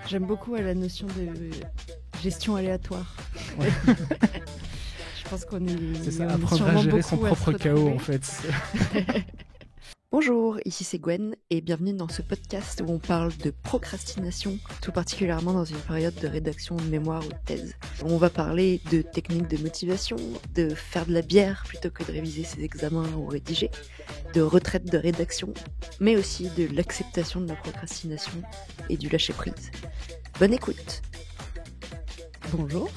J'aime beaucoup la notion de gestion aléatoire. Ouais. Je pense qu'on est. C'est ça, on est apprendre à sûrement gérer son beaucoup à se propre chaos retrouver. en fait. Bonjour, ici c'est Gwen et bienvenue dans ce podcast où on parle de procrastination, tout particulièrement dans une période de rédaction de mémoire ou de thèse. On va parler de techniques de motivation, de faire de la bière plutôt que de réviser ses examens ou rédiger, de retraite de rédaction, mais aussi de l'acceptation de la procrastination et du lâcher-prise. Bonne écoute. Bonjour,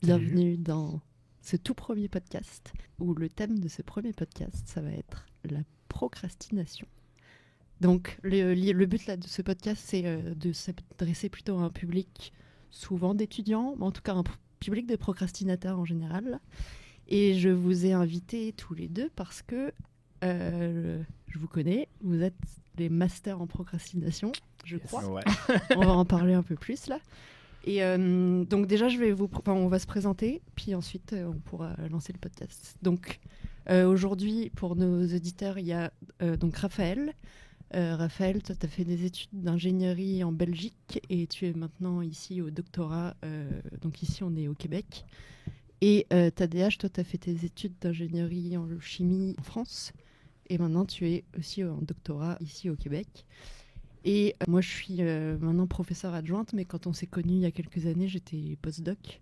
bienvenue dans ce tout premier podcast où le thème de ce premier podcast, ça va être la procrastination. Donc le but là, de ce podcast, c'est de s'adresser plutôt à un public souvent d'étudiants, mais en tout cas un public de procrastinateurs en général. Et je vous ai invités tous les deux parce que je vous connais, vous êtes les masters en procrastination, je crois. Ouais. On va en parler un peu plus là. Et donc déjà, on va se présenter, puis ensuite on pourra lancer le podcast. Donc aujourd'hui, pour nos auditeurs, il y a donc Raphaël. Raphaël, toi, tu as fait des études d'ingénierie en Belgique et tu es maintenant ici au doctorat. Donc ici, on est au Québec. Et Tadéach, toi, tu as fait tes études d'ingénierie en chimie en France. Et maintenant, tu es aussi en doctorat ici au Québec. Et moi, je suis maintenant professeure adjointe, mais quand on s'est connus il y a quelques années, j'étais postdoc,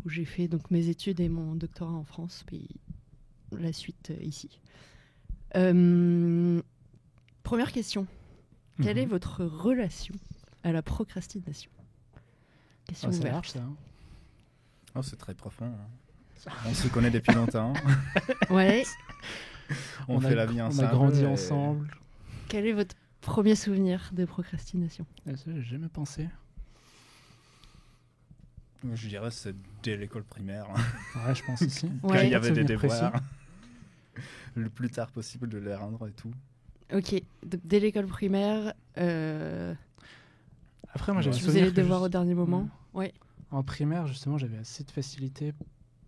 où j'ai fait donc mes études et mon doctorat en France, puis la suite ici. Première question. Quelle est votre relation à la procrastination ? Question C'est ouverte. large ça. Hein. Oh, c'est très profond. Hein. On se connaît depuis longtemps. Ouais. On fait la vie ensemble. On a grandi et- ensemble. Quel est votre premier souvenir de procrastination ? Ça, j'ai jamais pensé. Je dirais que c'est dès l'école primaire. Ouais, je pense aussi. Quand Ouais. il y avait des Souvenir devoirs. Le plus tard possible de les rendre et tout. Ok, donc dès l'école primaire, Après, moi, j'avais tu le faisais souvenir les que devoirs au dernier moment ? Ouais. En primaire, justement, j'avais assez de facilité.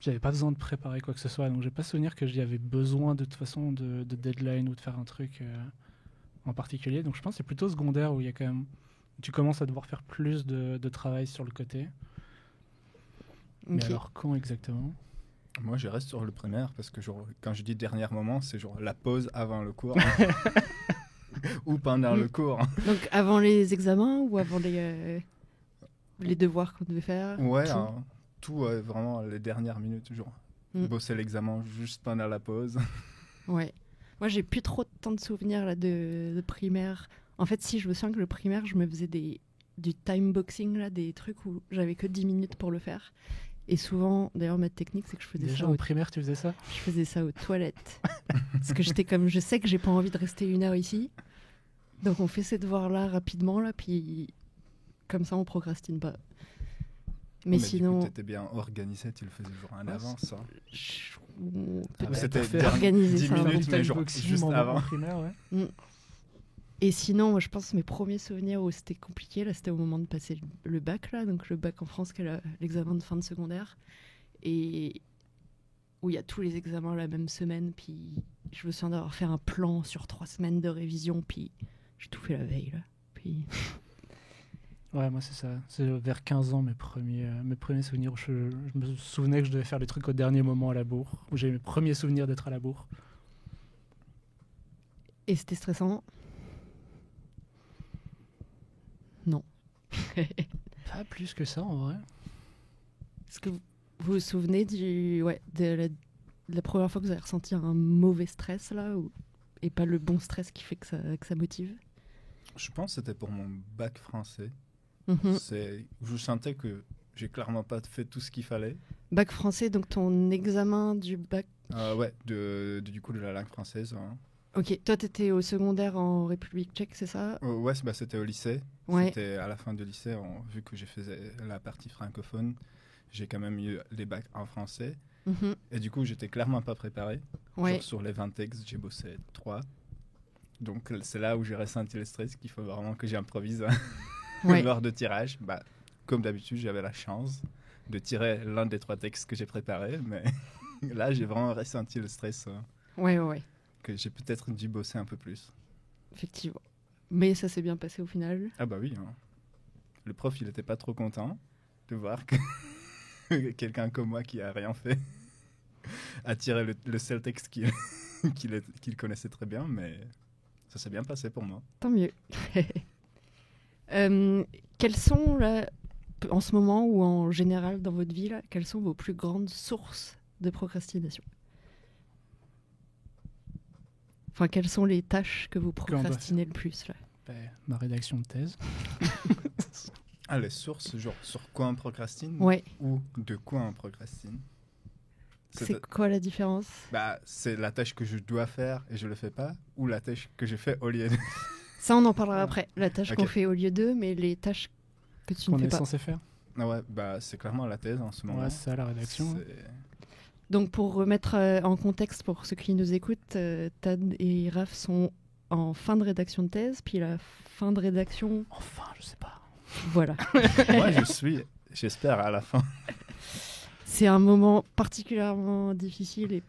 J'avais pas besoin de préparer quoi que ce soit. Donc, j'ai pas souvenir que j'y avais besoin de toute façon de deadline ou de faire un truc en particulier. Donc, je pense que c'est plutôt secondaire où il y a quand même. Tu commences à devoir faire plus de travail sur le côté. Mais Ok. alors, quand exactement ? Moi, je reste sur le primaire parce que genre, quand je dis dernier moment, c'est genre la pause avant le cours. Ou pendant le cours. Donc avant les examens ou avant les devoirs qu'on devait faire ? Ouais, tout. tout vraiment les dernières minutes. Genre, Mm. bosser l'examen juste pendant la pause. Ouais. Moi, j'ai plus trop de temps de souvenirs là, de primaire. En fait, si je me souviens que le primaire, je me faisais du time boxing, là, des trucs où j'avais que 10 minutes pour le faire. Et souvent, d'ailleurs, ma technique, c'est que je faisais Déjà ça en primaire, tu faisais ça ? je faisais ça aux toilettes. Parce que j'étais comme, je sais que j'ai pas envie de rester 1 heure ici. Donc on fait ces devoirs-là rapidement, là, puis comme ça, on procrastine pas. Mais sinon, Tu étais bien organisé, tu le faisais genre en avance. Hein. je- ouais, C'était t'as fait dernière- organiser 10 ça, minutes, Time mais genre boxing juste en avant. primaire, ouais. Et sinon, moi, je pense que mes premiers souvenirs où c'était compliqué, là, c'était au moment de passer le bac, là, donc le bac en France, qui est l'examen de fin de secondaire, et où il y a tous les examens la même semaine, puis je me souviens d'avoir fait un plan sur 3 semaines de révision, puis j'ai tout fait la veille, là. Puis... Ouais, moi c'est ça. C'est vers 15 ans mes premiers souvenirs où je me souvenais que je devais faire les trucs au dernier moment à la bourre, où j'ai mes premiers souvenirs d'être à la bourre. Et c'était stressant. Non. Pas plus que ça en vrai. Est-ce que vous vous souvenez de la première fois que vous avez ressenti un mauvais stress, là, et pas le bon stress qui fait que ça motive ? Je pense que c'était pour mon bac français. Mhm. Je sentais que j'ai clairement pas fait tout ce qu'il fallait. Bac français, donc ton examen du bac. Ouais, du coup de la langue française. Hein. Ok, toi t'étais au secondaire en République tchèque, c'est ça ? Ouais, c'était au lycée. Ouais. C'était à la fin du lycée, vu que j'ai fait la partie francophone, j'ai quand même eu les bacs en français. Mhm. Et du coup, j'étais clairement pas préparé. Ouais. Genre, sur les 20 textes, j'ai bossé 3. Donc c'est là où j'ai ressenti le stress qu'il faut vraiment que j'improvise Ouais. lors de tirage. Bah, comme d'habitude, j'avais la chance de tirer l'un des 3 textes que j'ai préparés, mais là, j'ai vraiment ressenti le stress Ouais. que j'ai peut-être dû bosser un peu plus. Effectivement. Mais ça s'est bien passé au final. Ah bah oui. Hein. le prof, il n'était pas trop content de voir que quelqu'un comme moi qui a rien fait a tiré le seul texte qu'il connaissait très bien, mais ça s'est bien passé pour moi. Tant mieux. Quelles sont, là, en ce moment ou en général dans votre vie, là, quelles sont vos plus grandes sources de procrastination? Enfin, quelles sont les tâches que vous procrastinez le plus là? Ma rédaction de thèse. Ah, les sources, genre sur quoi on procrastine Ouais. ou de quoi on procrastine? C'est quoi la différence? Bah, c'est la tâche que je dois faire et je le fais pas, ou la tâche que je fais au lieu de... Ça, on en parlera après. La tâche Ok. qu'on fait au lieu d'eux, mais les tâches que tu ne Qu'on fais est pas. censé faire. Ah ouais, bah, c'est clairement la thèse en ce moment. Ouais, c'est ça la rédaction. C'est- Donc, pour remettre en contexte pour ceux qui nous écoutent, Tad et Raph sont en fin de rédaction de thèse, puis la fin de rédaction, Enfin, je sais pas. voilà. Moi, j'espère, à la fin. C'est un moment particulièrement difficile et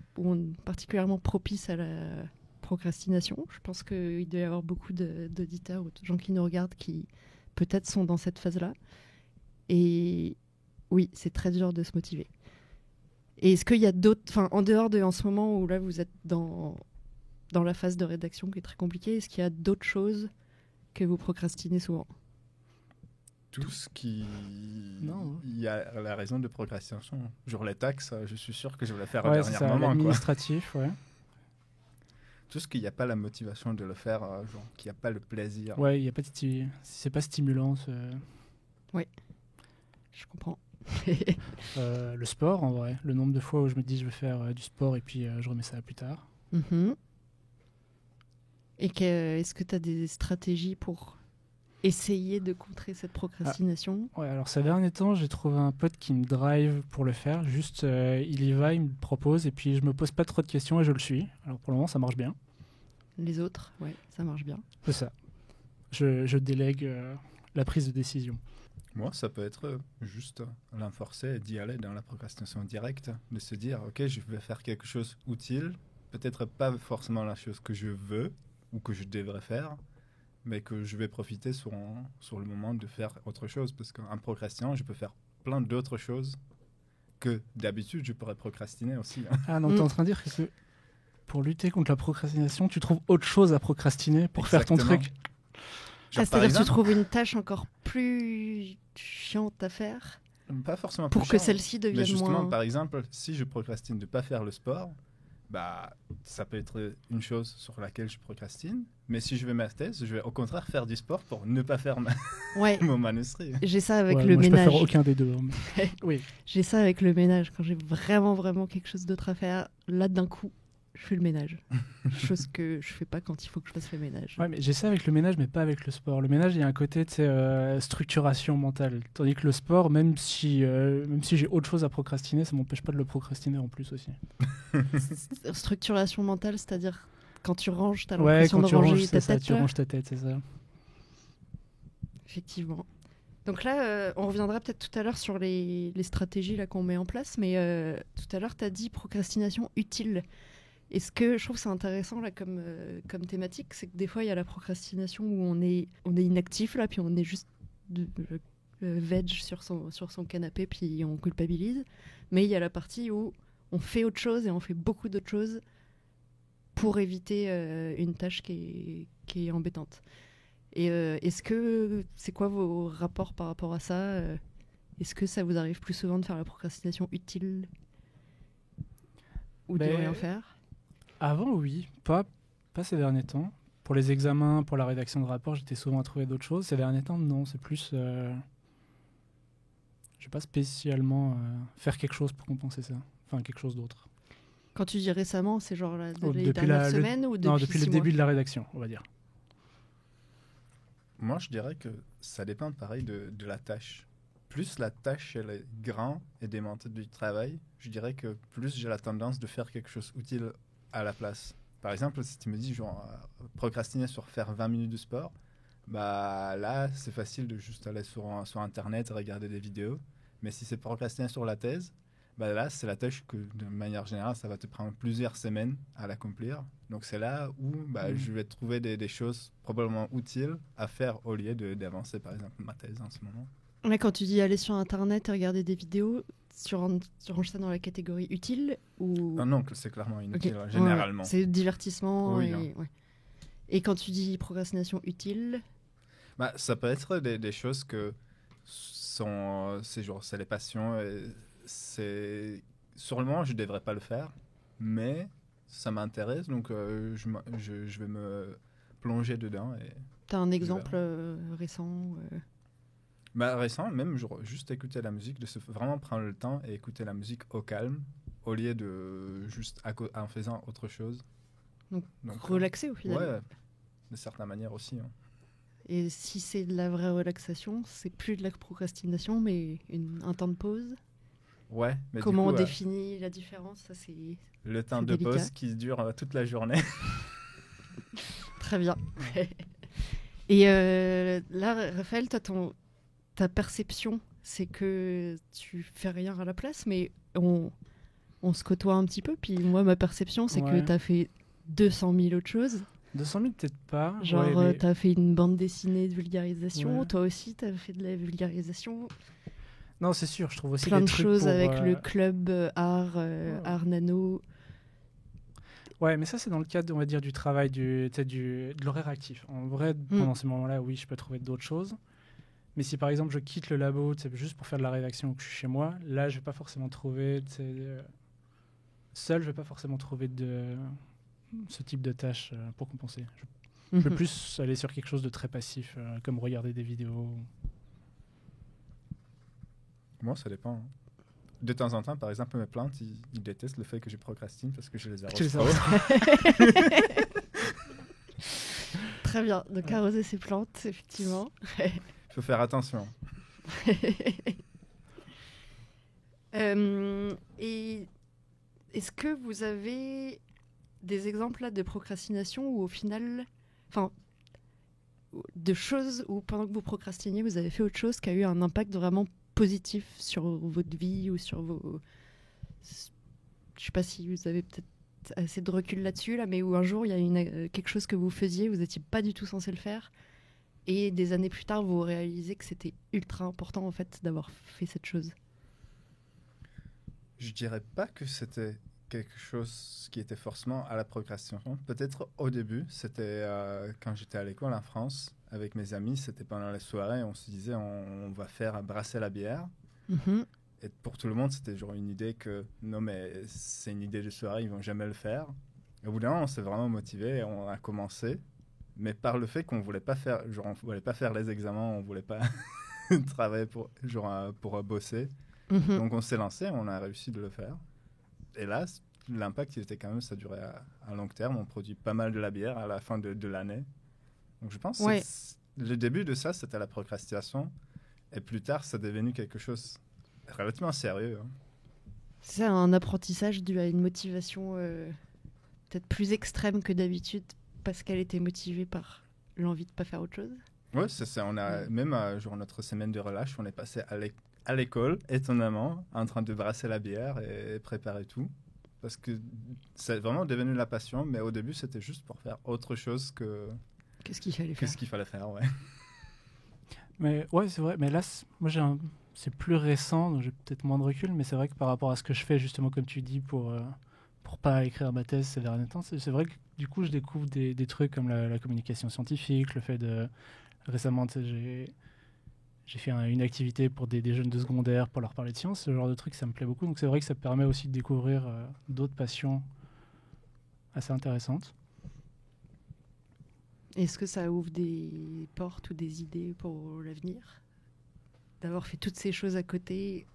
particulièrement propice à la procrastination. Je pense qu'il doit y avoir beaucoup d'auditeurs ou de gens qui nous regardent qui peut-être sont dans cette phase-là. Et oui, c'est très dur de se motiver. Et est-ce qu'il y a d'autres, enfin, en dehors de en ce moment où là vous êtes dans la phase de rédaction qui est très compliquée, est-ce qu'il y a d'autres choses que vous procrastinez souvent? Tout ce qui... Non. Il y a la raison de procrastination. Genre les taxes, je suis sûr que je vais le faire au Ouais, c'est dernier ça, moment. Quoi. l'administratif, ouais. Tout ce qu'il n'y a pas la motivation de le faire, genre qu'il n'y a pas le plaisir. Ouais, il y a pas de c'est pas stimulant. Je comprends. Le sport, en vrai. Le nombre de fois où je me dis je vais faire du sport et puis je remets ça plus tard. Mhm. Et est-ce que tu as des stratégies pour essayer de contrer cette procrastination? Ouais, alors ces derniers temps, j'ai trouvé un pote qui me drive pour le faire. Juste, il y va, il me propose et puis je me pose pas trop de questions et je le suis. Alors pour le moment, ça marche bien. Les autres, ouais, ça marche bien. C'est ça. Je délègue la prise de décision. Moi, ça peut être juste l'enforcer d'y aller dans la procrastination directe, de se dire, ok, je vais faire quelque chose utile, peut-être pas forcément la chose que je veux ou que je devrais faire, mais que je vais profiter sur le moment de faire autre chose, parce qu'en procrastinant, je peux faire plein d'autres choses que d'habitude je pourrais procrastiner aussi. Hein. Ah non, t'es en train de dire que pour lutter contre la procrastination, tu trouves autre chose à procrastiner pour faire ton Exactement. truc. Genre, par C'est-à-dire que tu exemple, trouves une tâche encore plus chiante à faire pas forcément pour plus que chiant, celle-ci mais devienne justement, moins... par exemple, si je procrastine de ne pas faire le sport, bah, ça peut être une chose sur laquelle je procrastine. Mais si je vais ma thèse, je vais au contraire faire du sport pour ne pas faire Ouais, mon manuscrit. j'ai ça avec Ouais, le moi, je peux ménage. faire aucun des deux. Oui. J'ai ça avec le ménage. Quand j'ai vraiment quelque chose d'autre à faire, là d'un coup, je fais le ménage. Chose que je fais pas quand il faut que je fasse le ménage. Ouais, mais j'ai ça avec le ménage, mais pas avec le sport. Le ménage, il y a un côté de structuration mentale. Tandis que le sport, même si j'ai autre chose à procrastiner, ça m'empêche pas de le procrastiner en plus aussi. Structuration mentale, c'est-à-dire quand tu ranges, t'as Ouais, l'impression quand de tu ranger ranges, ta c'est ça, tête. tu Là. ranges ta tête, c'est ça. Effectivement. Donc là, on reviendra peut-être tout à l'heure sur les stratégies là, qu'on met en place, mais tout à l'heure, tu as dit procrastination utile. Est-ce que je trouve que c'est intéressant là, comme thématique, c'est que des fois, il y a la procrastination où on est inactif, là, puis on est juste veg sur son canapé, puis on culpabilise. Mais il y a la partie où on fait autre chose et on fait beaucoup d'autres choses pour éviter une tâche qui est embêtante. Et c'est quoi vos rapports par rapport à ça? Est-ce que ça vous arrive plus souvent de faire la procrastination utile ou de rien faire? Avant, oui, pas ces derniers temps. Pour les examens, pour la rédaction de rapports, j'étais souvent à trouver d'autres choses. Ces derniers temps, non, c'est plus... je vais pas spécialement faire quelque chose pour compenser ça. Enfin, quelque chose d'autre. Quand tu dis récemment, c'est genre les depuis dernières semaines ou depuis Non, depuis le 6 début mois? de la rédaction, on va dire. Moi, je dirais que ça dépend pareil de la tâche. Plus la tâche elle est grande et démentée du travail, je dirais que plus j'ai la tendance de faire quelque chose utile à la place. Par exemple, si tu me dis genre procrastiner sur faire 20 minutes de sport, bah là, c'est facile de juste aller sur Internet et regarder des vidéos. Mais si c'est procrastiner sur la thèse, Bah là, c'est la tâche que, de manière générale, ça va te prendre plusieurs semaines à l'accomplir. Donc, c'est là où je vais trouver des choses probablement utiles à faire au lieu d'avancer, par exemple, ma thèse en ce moment. Là, quand tu dis aller sur Internet et regarder des vidéos, tu ranges ça dans la catégorie utile ou... Non, c'est clairement inutile, Ok. généralement. Ouais. C'est divertissement. Oui, Ouais. Et quand tu dis procrastination utile... Ça peut être des choses que c'est les passions. Sur le moment, je ne devrais pas le faire, mais ça m'intéresse, donc je vais me plonger dedans. T'as un exemple récent Récent, même juste écouter la musique, vraiment prendre le temps et écouter la musique au calme, au lieu de juste en faisant autre chose. Donc relaxer au final. Ouais, de certaine manière aussi. Hein. Et si c'est de la vraie relaxation, c'est plus de la procrastination, mais un temps de pause. Ouais, mais comment du coup, on définit la différence, ça c'est le temps de délicat. pause qui dure toute la journée. Très bien. Et là, Raphaël, ta perception, c'est que tu fais rien à la place, mais on se côtoie un petit peu. Puis moi, ma perception, c'est que tu as fait 200 000 autres choses. 200 000, peut-être pas. Genre, tu as fait une bande dessinée de vulgarisation. Ouais. Toi aussi, tu as fait de la vulgarisation. Non, c'est sûr, je trouve aussi plein des de trucs choses pour, avec le club art nano. Ouais, mais ça, c'est dans le cadre, on va dire, du travail, de l'horaire actif. En vrai, pendant ces moments-là, oui, je peux trouver d'autres choses. Mais si, par exemple, je quitte le labo juste pour faire de la rédaction ou que je suis chez moi, là, je vais pas forcément trouver... seul, je vais pas forcément trouver ce type de tâches pour compenser. Je peux plus aller sur quelque chose de très passif, comme regarder des vidéos. Moi, ça dépend. De temps en temps, par exemple, mes plantes, ils détestent le fait que je procrastine parce que je les arrose trop. Très bien. Donc, arroser ses plantes, effectivement. Il faut faire attention. Et est-ce que vous avez des exemples là, de procrastination où, au final, de choses où, pendant que vous procrastiniez, vous avez fait autre chose qui a eu un impact vraiment positif sur votre vie ou sur vos... Je sais pas si vous avez peut-être assez de recul là-dessus, mais où un jour, il y a quelque chose que vous faisiez, vous n'étiez pas du tout censé le faire, et des années plus tard, vous réalisez que c'était ultra important, en fait, d'avoir fait cette chose. Je dirais pas que c'était quelque chose qui était forcément à la procrastination. Peut-être au début, c'était quand j'étais à l'école en France, avec mes amis, c'était pendant les soirées, on se disait on va faire brasser la bière. Mm-hmm. Et pour tout le monde, c'était genre une idée que non, mais c'est une idée de soirée, ils vont jamais le faire. Et au bout d'un moment, on s'est vraiment motivé et on a commencé. Mais par le fait qu'on voulait pas faire, on voulait pas faire les examens, on voulait pas travailler pour bosser. Mm-hmm. Donc on s'est lancé, on a réussi de le faire. Et là, l'impact, il était quand même, ça durait à long terme. On produit pas mal de la bière à la fin de l'année. Donc je pense que le début de ça, c'était la procrastination. Et plus tard, ça est devenu quelque chose relativement sérieux. Hein. C'est un apprentissage dû à une motivation peut-être plus extrême que d'habitude parce qu'elle était motivée par l'envie de ne pas faire autre chose. Oui, c'est ça. On a, même genre notre semaine de relâche, on est passé à l'école, étonnamment, en train de brasser la bière et préparer tout. Parce que c'est vraiment devenu la passion, mais au début, c'était juste pour faire autre chose que ce qu'il fallait faire. Qu'est-ce qu'il fallait faire, ouais. Mais ouais, c'est vrai. Mais là, moi, c'est plus récent, donc j'ai peut-être moins de recul, mais c'est vrai que par rapport à ce que je fais, justement, comme tu dis, pour pas écrire ma thèse ces derniers temps, c'est vrai que du coup, je découvre des trucs comme la communication scientifique, le fait de... Récemment, j'ai fait une activité pour des jeunes de secondaire pour leur parler de science, ce genre de truc, ça me plaît beaucoup. Donc c'est vrai que ça permet aussi de découvrir d'autres passions assez intéressantes. Est-ce que ça ouvre des portes ou des idées pour l'avenir ? D'avoir fait toutes ces choses à côté,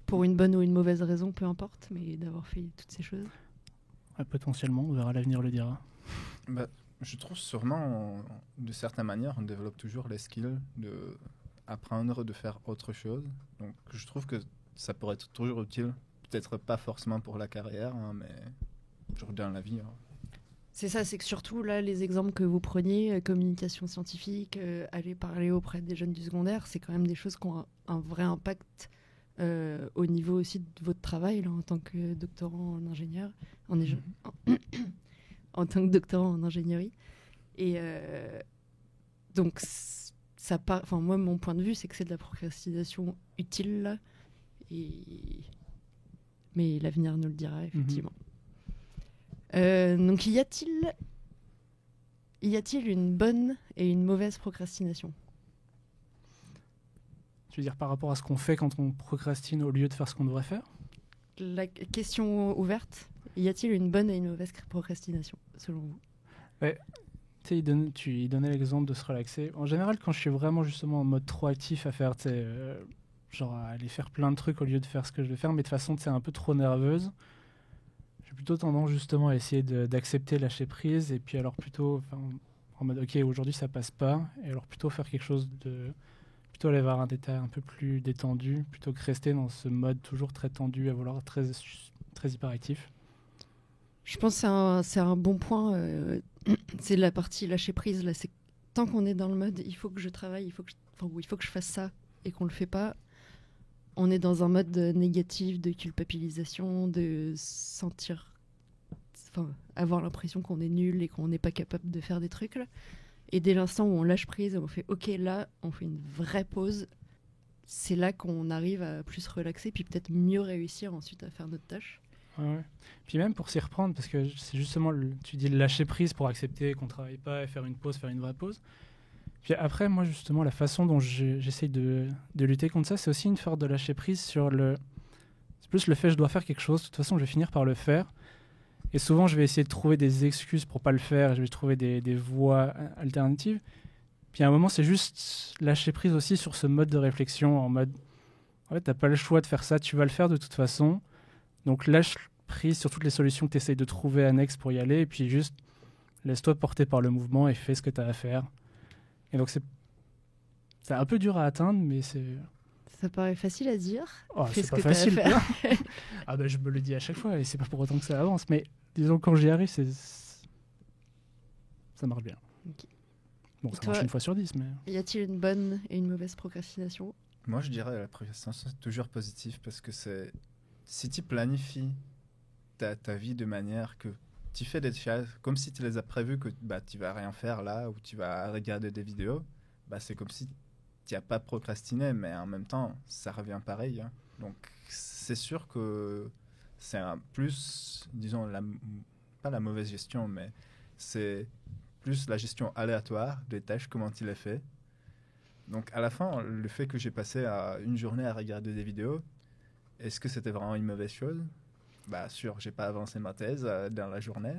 pour une bonne ou une mauvaise raison, peu importe, mais d'avoir fait toutes ces choses ? Ouais, potentiellement, on verra, l'avenir le dira. Je trouve sûrement, de certaines manières, on développe toujours les skills d'apprendre, de faire autre chose. Donc je trouve que ça pourrait être toujours utile, peut-être pas forcément pour la carrière, hein, mais toujours dans la vie. Hein. C'est ça, c'est que surtout là, les exemples que vous preniez, communication scientifique, aller parler auprès des jeunes du secondaire, c'est quand même des choses qui ont un vrai impact au niveau aussi de votre travail là, en tant que doctorant en ingénieur, en tant que doctorant en ingénierie. Et donc, moi, mon point de vue, c'est que c'est de la procrastination utile, là. Mais l'avenir nous le dira, effectivement. Donc, y a-t-il une bonne et une mauvaise procrastination ? Tu veux dire par rapport à ce qu'on fait quand on procrastine au lieu de faire ce qu'on devrait faire ? La question ouverte, y a-t-il une bonne et une mauvaise procrastination, selon vous ? Ouais. Il donnait l'exemple de se relaxer. En général, quand je suis vraiment justement en mode trop actif à faire, genre à aller faire plein de trucs au lieu de faire ce que je vais faire, mais de façon un peu trop nerveuse, j'ai plutôt tendance justement à essayer d'accepter, lâcher prise, et puis alors plutôt en mode ok, aujourd'hui ça passe pas, et alors plutôt faire quelque chose plutôt aller vers un état un peu plus détendu, plutôt que rester dans ce mode toujours très tendu, à vouloir être très hyperactif. Je pense que c'est un bon point. C'est la partie lâcher prise. Là, c'est tant qu'on est dans le mode il faut que je travaille, il faut que je fasse ça, et qu'on le fait pas, on est dans un mode négatif, de culpabilisation, de avoir l'impression qu'on est nul et qu'on n'est pas capable de faire des trucs. Là. Et dès l'instant où on lâche prise, on fait ok, là, on fait une vraie pause. C'est là qu'on arrive à plus se relaxer, puis peut-être mieux réussir ensuite à faire notre tâche. Ouais. Puis même pour s'y reprendre, parce que c'est justement, tu dis lâcher prise pour accepter qu'on travaille pas et faire une pause, faire une vraie pause. Puis après, moi justement, la façon dont j'essaye de lutter contre ça, c'est aussi une forme de lâcher prise sur c'est plus le fait je dois faire quelque chose, de toute façon je vais finir par le faire. Et souvent je vais essayer de trouver des excuses pour pas le faire, je vais trouver des voies alternatives. Puis à un moment, c'est juste lâcher prise aussi sur ce mode de réflexion, en mode, en fait, t'as pas le choix de faire ça, tu vas le faire de toute façon. Donc lâche prise sur toutes les solutions que tu essayes de trouver annexes pour y aller, et puis juste laisse-toi porter par le mouvement et fais ce que tu as à faire. Et donc c'est un peu dur à atteindre, mais c'est... Ça paraît facile à dire. Oh, fais c'est ce pas que facile. t'as à faire. Ah ben je me le dis à chaque fois, et c'est pas pour autant que ça avance, mais disons quand j'y arrive, ça marche bien. Okay. Bon, ça marche une fois sur 10, mais... Y a-t-il une bonne et une mauvaise procrastination ? Moi, je dirais la procrastination, c'est toujours positif, parce que si tu planifies ta vie de manière que tu fais des choses comme si tu les as prévues, que tu vas rien faire là, ou tu vas regarder des vidéos, c'est comme si tu n'as pas procrastiné, mais en même temps, ça revient pareil. Hein. Donc, c'est sûr que c'est un plus, disons, pas la mauvaise gestion, mais c'est plus la gestion aléatoire des tâches, comment tu les fais. Donc, à la fin, le fait que j'ai passé une journée à regarder des vidéos, est-ce que c'était vraiment une mauvaise chose ? Sûr, j'ai pas avancé ma thèse dans la journée,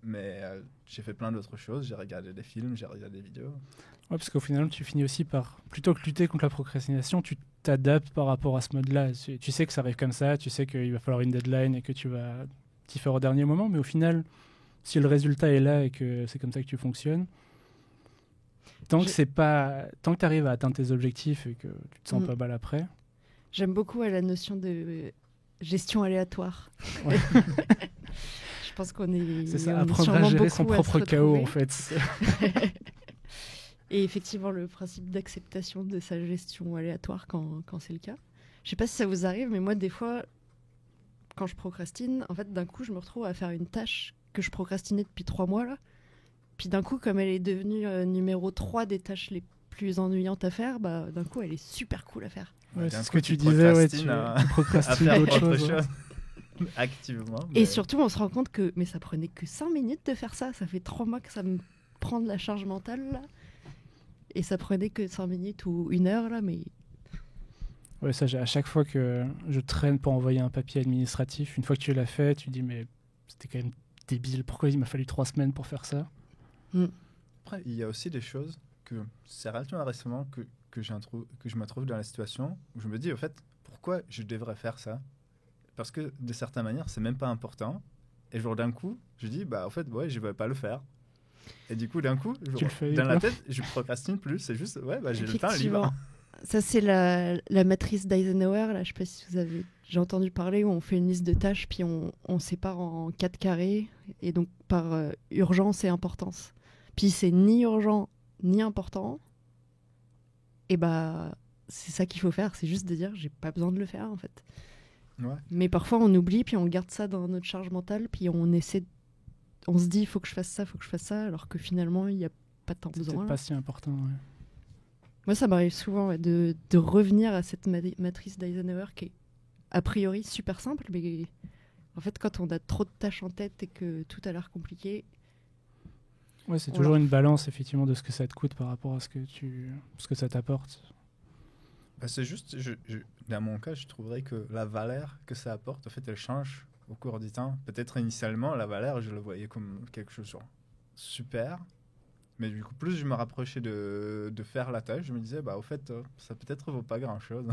mais j'ai fait plein d'autres choses. J'ai regardé des films, j'ai regardé des vidéos. Ouais, parce qu'au final, tu finis aussi par, plutôt que lutter contre la procrastination, tu t'adaptes par rapport à ce mode-là. Tu sais que ça arrive comme ça, tu sais qu'il va falloir une deadline et que tu vas t'y faire au dernier moment, mais au final, si le résultat est là et que c'est comme ça que tu fonctionnes, tant que tu arrives à atteindre tes objectifs et que tu te sens pas mal après. J'aime beaucoup la notion de gestion aléatoire. Ouais. Je pense qu'on est... C'est ça, apprendre à gérer son propre chaos, en fait. Et effectivement, le principe d'acceptation de sa gestion aléatoire quand c'est le cas. Je sais pas si ça vous arrive, mais moi, des fois, quand je procrastine, en fait, d'un coup, je me retrouve à faire une tâche que je procrastinais depuis 3 mois, là. Puis d'un coup, comme elle est devenue numéro 3 des tâches les plus ennuyantes à faire, d'un coup, elle est super cool à faire. Ouais, c'est ce que tu disais, tu procrastines d'autres choses. Activement. Et surtout, on se rend compte que ça prenait que 5 minutes de faire ça. Ça fait 3 mois que ça me prend de la charge mentale, là. Et ça prenait que 5 minutes ou 1 heure, là, mais... Ouais, ça, à chaque fois que je traîne pour envoyer un papier administratif, une fois que tu l'as fait, tu dis, mais c'était quand même débile. Pourquoi il m'a fallu 3 semaines pour faire ça ? Après, il y a aussi des choses que c'est relativement récemment que je me trouve dans la situation où je me dis, au fait, pourquoi je devrais faire ça ? Parce que, de certaines manières, c'est même pas important. Et genre, d'un coup, je dis, au fait, ouais, je vais pas le faire. Et du coup, d'un coup, dans la tête, je procrastine plus. C'est juste, j'ai le temps libre. Ça, c'est la matrice d'Eisenhower. Là, je sais pas si vous avez déjà entendu parler, où on fait une liste de tâches, puis on sépare en 4 carrés, et donc par urgence et importance. Puis c'est ni urgent, ni important. Et c'est ça qu'il faut faire, c'est juste de dire j'ai pas besoin de le faire en fait. Ouais. Mais parfois on oublie, puis on garde ça dans notre charge mentale, puis on se dit faut que je fasse ça, alors que finalement il n'y a pas tant C'est besoin. peut-être pas si important. Ouais. Moi ça m'arrive souvent de revenir à cette matrice d'Eisenhower qui est a priori super simple, mais en fait quand on a trop de tâches en tête et que tout a l'air compliqué. Ouais, c'est toujours une balance effectivement de ce que ça te coûte par rapport à ce que ça t'apporte. Bah, c'est juste, dans mon cas, je trouverais que la valeur que ça apporte, en fait, elle change au cours du temps. Peut-être initialement, la valeur, je le voyais comme quelque chose de super. Mais du coup, plus je me rapprochais de faire la tâche, je me disais, bah, au fait, ça peut-être vaut pas grand-chose.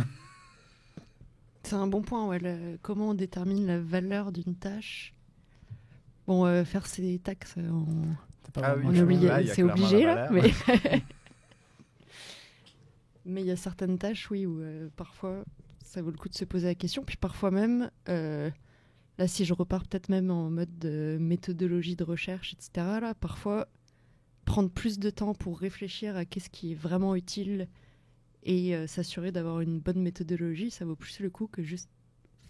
C'est un bon point, ouais, comment on détermine la valeur d'une tâche. Bon, faire ses taxes, Oui, c'est obligé, là. Mais... Mais il y a certaines tâches, oui, où parfois, ça vaut le coup de se poser la question. Puis parfois même, là, si je repars peut-être même en mode de méthodologie de recherche, etc., là, parfois, prendre plus de temps pour réfléchir à qu'est-ce qui est vraiment utile et s'assurer d'avoir une bonne méthodologie, ça vaut plus le coup que juste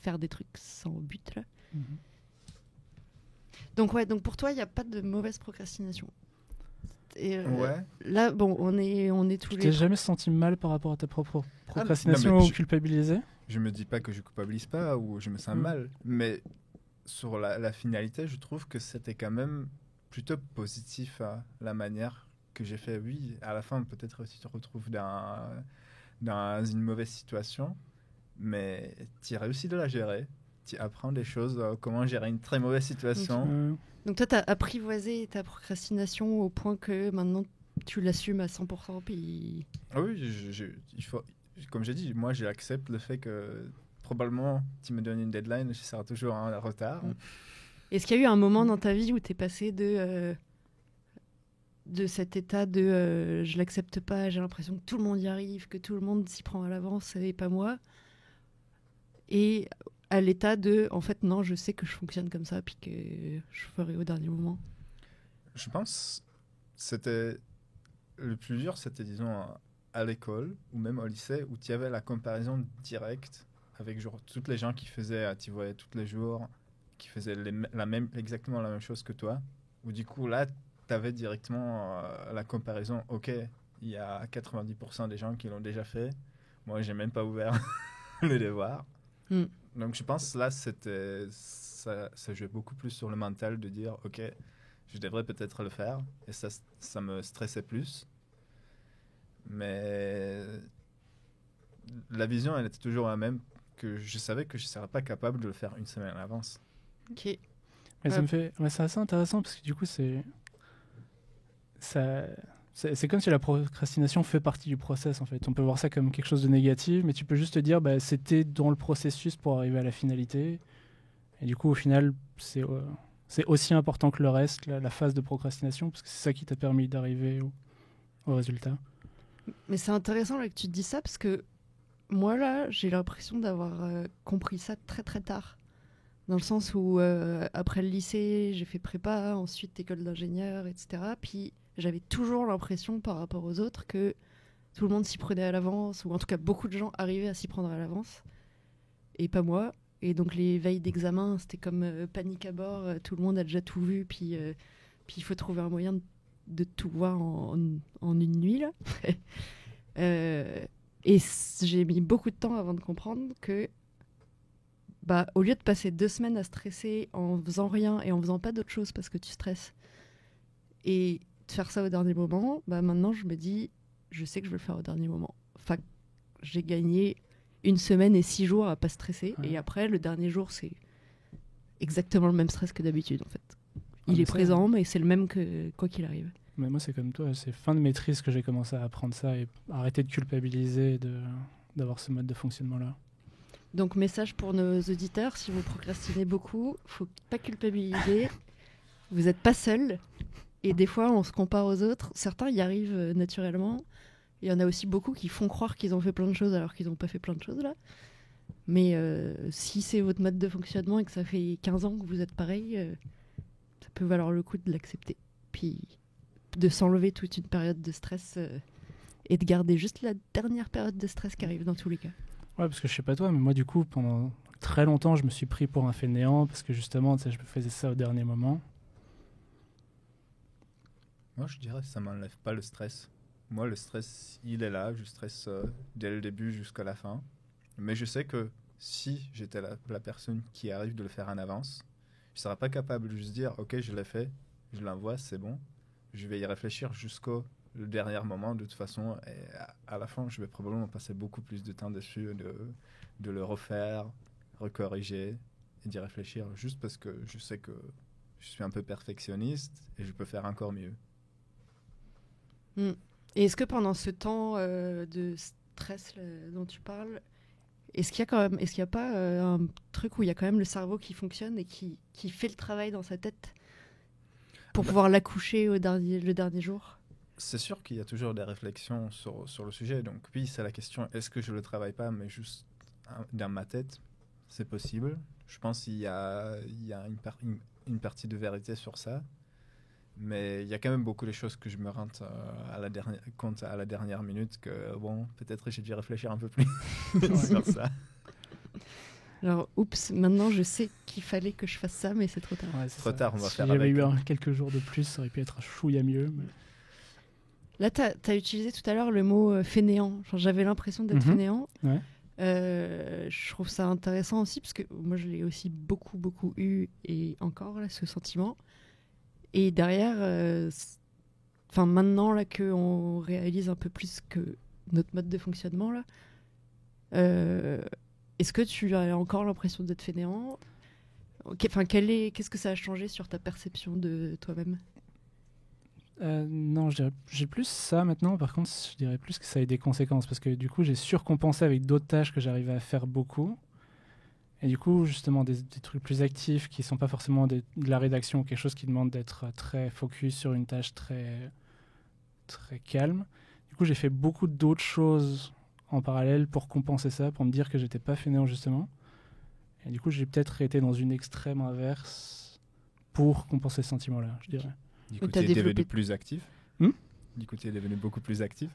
faire des trucs sans but, là. Donc pour toi, il n'y a pas de mauvaise procrastination. Et, là, bon, on est tous les... Tu t'es jamais senti mal par rapport à ta propre procrastination ou culpabilisé ? Je me dis pas que je culpabilise pas ou je me sens mal, mais sur la finalité, je trouve que c'était quand même plutôt positif à la manière que j'ai fait. Oui, à la fin, peut-être aussi tu te retrouves dans une mauvaise situation, mais tu réussis de la gérer. Tu apprends des choses, comment gérer une très mauvaise situation. Donc toi, tu as apprivoisé ta procrastination au point que maintenant, tu l'assumes à 100%. Puis... Oui, il faut, comme j'ai dit, moi, j'accepte le fait que probablement, tu me donnes une deadline, je serai toujours en retard. Est-ce qu'il y a eu un moment dans ta vie où tu es passé de cet état de je l'accepte pas, j'ai l'impression que tout le monde y arrive, que tout le monde s'y prend à l'avance et pas moi, et à l'état de, en fait, non, je sais que je fonctionne comme ça, puis que je ferai au dernier moment? Je pense c'était le plus dur, c'était, disons, à l'école ou même au lycée, où tu avais la comparaison directe avec genre, toutes les gens qui faisaient, tu voyais tous les jours, qui faisaient exactement la même chose que toi, où du coup, là, tu avais directement la comparaison, ok, il y a 90% des gens qui l'ont déjà fait, moi, j'ai même pas ouvert le devoir. Donc je pense là ça jouait beaucoup plus sur le mental de dire ok, je devrais peut-être le faire, et ça me stressait plus, mais la vision elle était toujours la même, que je savais que je ne serais pas capable de le faire une semaine à l'avance. Ok. Mais c'est assez intéressant parce que du coup c'est comme si la procrastination fait partie du process, en fait. On peut voir ça comme quelque chose de négatif, mais tu peux juste te dire c'était dans le processus pour arriver à la finalité. Et du coup, au final, c'est aussi important que le reste, la phase de procrastination, parce que c'est ça qui t'a permis d'arriver au résultat. Mais c'est intéressant là, que tu te dis ça, parce que moi, là, j'ai l'impression d'avoir compris ça très très tard. Dans le sens où, après le lycée, j'ai fait prépa, ensuite école d'ingénieur, etc. Puis j'avais toujours l'impression par rapport aux autres que tout le monde s'y prenait à l'avance, ou en tout cas beaucoup de gens arrivaient à s'y prendre à l'avance, et pas moi. Et donc les veilles d'examen, c'était comme panique à bord, tout le monde a déjà tout vu, puis il faut trouver un moyen de tout voir en une nuit, là. Et j'ai mis beaucoup de temps avant de comprendre que au lieu de passer 2 semaines à stresser en faisant rien et en faisant pas d'autre chose parce que tu stresses, et de faire ça au dernier moment, maintenant je me dis, je sais que je vais le faire au dernier moment. Enfin, j'ai gagné 1 semaine et 6 jours à pas stresser, et après le dernier jour c'est exactement le même stress que d'habitude en fait. Il est présent, mais c'est le même que quoi qu'il arrive. Mais moi c'est comme toi, c'est fin de maîtrise que j'ai commencé à apprendre ça et arrêter de culpabiliser d'avoir ce mode de fonctionnement là. Donc message pour nos auditeurs, si vous procrastinez beaucoup, faut pas culpabiliser. Vous n'êtes pas seul. Et des fois, on se compare aux autres. Certains y arrivent naturellement. Il y en a aussi beaucoup qui font croire qu'ils ont fait plein de choses alors qu'ils n'ont pas fait plein de choses là. Mais si c'est votre mode de fonctionnement et que ça fait 15 ans que vous êtes pareil, ça peut valoir le coup de l'accepter. Puis de s'enlever toute une période de stress. et de garder juste la dernière période de stress qui arrive dans tous les cas. Ouais, parce que je sais pas toi, mais moi du coup, pendant très longtemps, je me suis pris pour un fainéant parce que justement, tu sais, je faisais ça au dernier moment. Moi, je dirais que ça m'enlève pas le stress. Moi, le stress, il est là. Je stresse dès le début jusqu'à la fin. Mais je sais que si j'étais la personne qui arrive de le faire en avance, je ne serais pas capable de juste dire « Ok, je l'ai fait, je l'envoie, c'est bon. » Je vais y réfléchir jusqu'au dernier moment de toute façon. Et à la fin, je vais probablement passer beaucoup plus de temps dessus, de le refaire, recorriger et d'y réfléchir. Juste parce que je sais que je suis un peu perfectionniste et je peux faire encore mieux. Et est-ce que pendant ce temps de stress dont tu parles, est-ce qu'il y a pas un truc où il y a quand même le cerveau qui fonctionne et qui fait le travail dans sa tête pour pouvoir l'accoucher le dernier jour? C'est sûr qu'il y a toujours des réflexions sur le sujet. Donc oui, c'est la question, est-ce que je ne le travaille pas, mais juste dans ma tête? C'est possible. Je pense qu'il y a une partie de vérité sur ça. Mais il y a quand même beaucoup de choses que je me rends compte à la dernière minute que, bon, peut-être j'ai dû réfléchir un peu plus sur ça. Alors, oups, maintenant je sais qu'il fallait que je fasse ça, mais c'est trop tard. Ouais, c'est Trop ça. tard, on va Si faire j'avais avec. eu quelques jours de plus, ça aurait pu être un chouïa mieux. Mais... Là, t'as utilisé tout à l'heure le mot fainéant. Genre, j'avais l'impression d'être fainéant. Ouais. Je trouve ça intéressant aussi, parce que moi je l'ai aussi beaucoup, beaucoup eu, et encore là, ce sentiment. Et derrière, maintenant là qu'on réalise un peu plus que notre mode de fonctionnement là, est-ce que tu as encore l'impression d'être fainéant? Qu'est-ce que ça a changé sur ta perception de toi-même? Non, j'ai plus ça maintenant. Par contre, je dirais plus que ça a des conséquences parce que du coup, j'ai surcompensé avec d'autres tâches que j'arrivais à faire beaucoup. Et du coup, justement, des trucs plus actifs qui ne sont pas forcément de la rédaction ou quelque chose qui demande d'être très focus sur une tâche très, très calme. Du coup, j'ai fait beaucoup d'autres choses en parallèle pour compenser ça, pour me dire que j'étais pas fainéant, justement. Et du coup, j'ai peut-être été dans une extrême inverse pour compenser ce sentiment-là, je dirais. Du coup, t'as tu es devenu développé- plus actif. Hmm Du coup, tu es devenu beaucoup plus actif.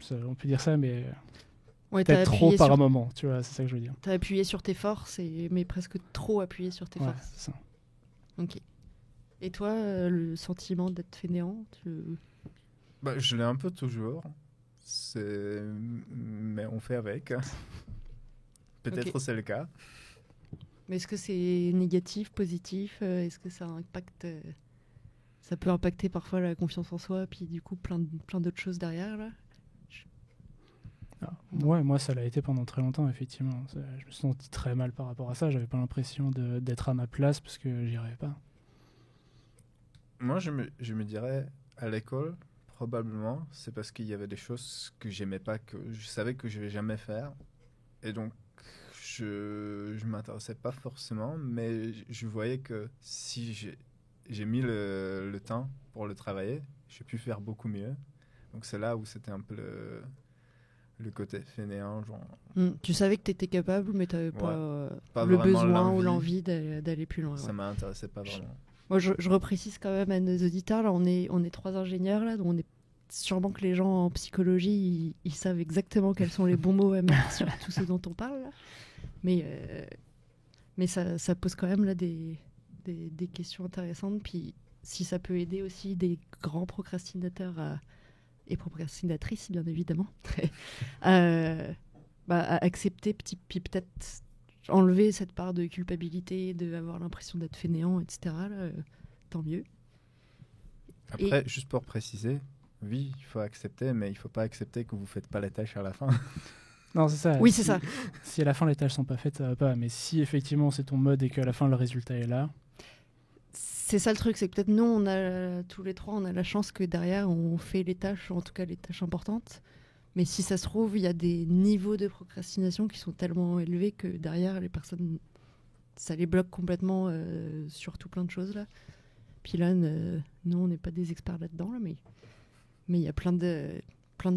Ça, on peut dire ça, mais Ouais, peut-être trop par un moment, tu vois, c'est ça que je veux dire. T'as appuyé sur tes forces, mais presque trop appuyé sur tes Ouais, forces. c'est ça. Ok. Et toi, le sentiment d'être fainéant, Bah, je l'ai un peu toujours. Mais on fait avec. Peut-être Ok. c'est le cas. Mais est-ce que c'est négatif, positif? Est-ce que ça peut impacter parfois la confiance en soi, puis du coup plein d'autres choses derrière là? Ouais, moi, ça l'a été pendant très longtemps, effectivement. Je me suis senti très mal par rapport à ça. J'avais pas l'impression d'être à ma place parce que j'y arrivais pas. Moi, je me dirais, à l'école, probablement, c'est parce qu'il y avait des choses que j'aimais pas, que je savais que je vais jamais faire. Et donc, je m'intéressais pas forcément, mais je voyais que si j'ai mis le temps pour le travailler, j'ai pu faire beaucoup mieux. Donc, c'est là où c'était un peu le côté fainéant, genre... Tu savais que t'étais capable, mais t'avais pas, Pas le vraiment besoin ou l'envie. l'envie d'aller plus loin. Ça Ouais. m'intéressait pas vraiment. Moi, je reprécise quand même à nos auditeurs, là, on est 3 ingénieurs, là, donc on est sûrement que les gens en psychologie, ils savent exactement quels sont les bons mots à mettre sur tout ce dont on parle, là. Mais ça pose quand même là des questions intéressantes, puis si ça peut aider aussi des grands procrastinateurs et procrastinatrices, bien évidemment, à accepter, puis peut-être enlever cette part de culpabilité, d'avoir l'impression d'être fainéant, etc. Là, tant mieux. Après, juste pour préciser, oui, il faut accepter, mais il faut pas accepter que vous faites pas les tâches à la fin. Non, c'est ça. Oui, Si- c'est ça. Si à la fin les tâches sont pas faites, ça va pas. Mais si effectivement c'est ton mode et qu'à la fin le résultat est là, C'est ça le truc, c'est que peut-être nous, tous les trois, on a la chance que derrière, on fait les tâches, en tout cas les tâches importantes. Mais si ça se trouve, il y a des niveaux de procrastination qui sont tellement élevés que derrière, les personnes, ça les bloque complètement sur tout plein de choses là. Puis là, nous, on n'est pas des experts là-dedans, là, mais il y a plein de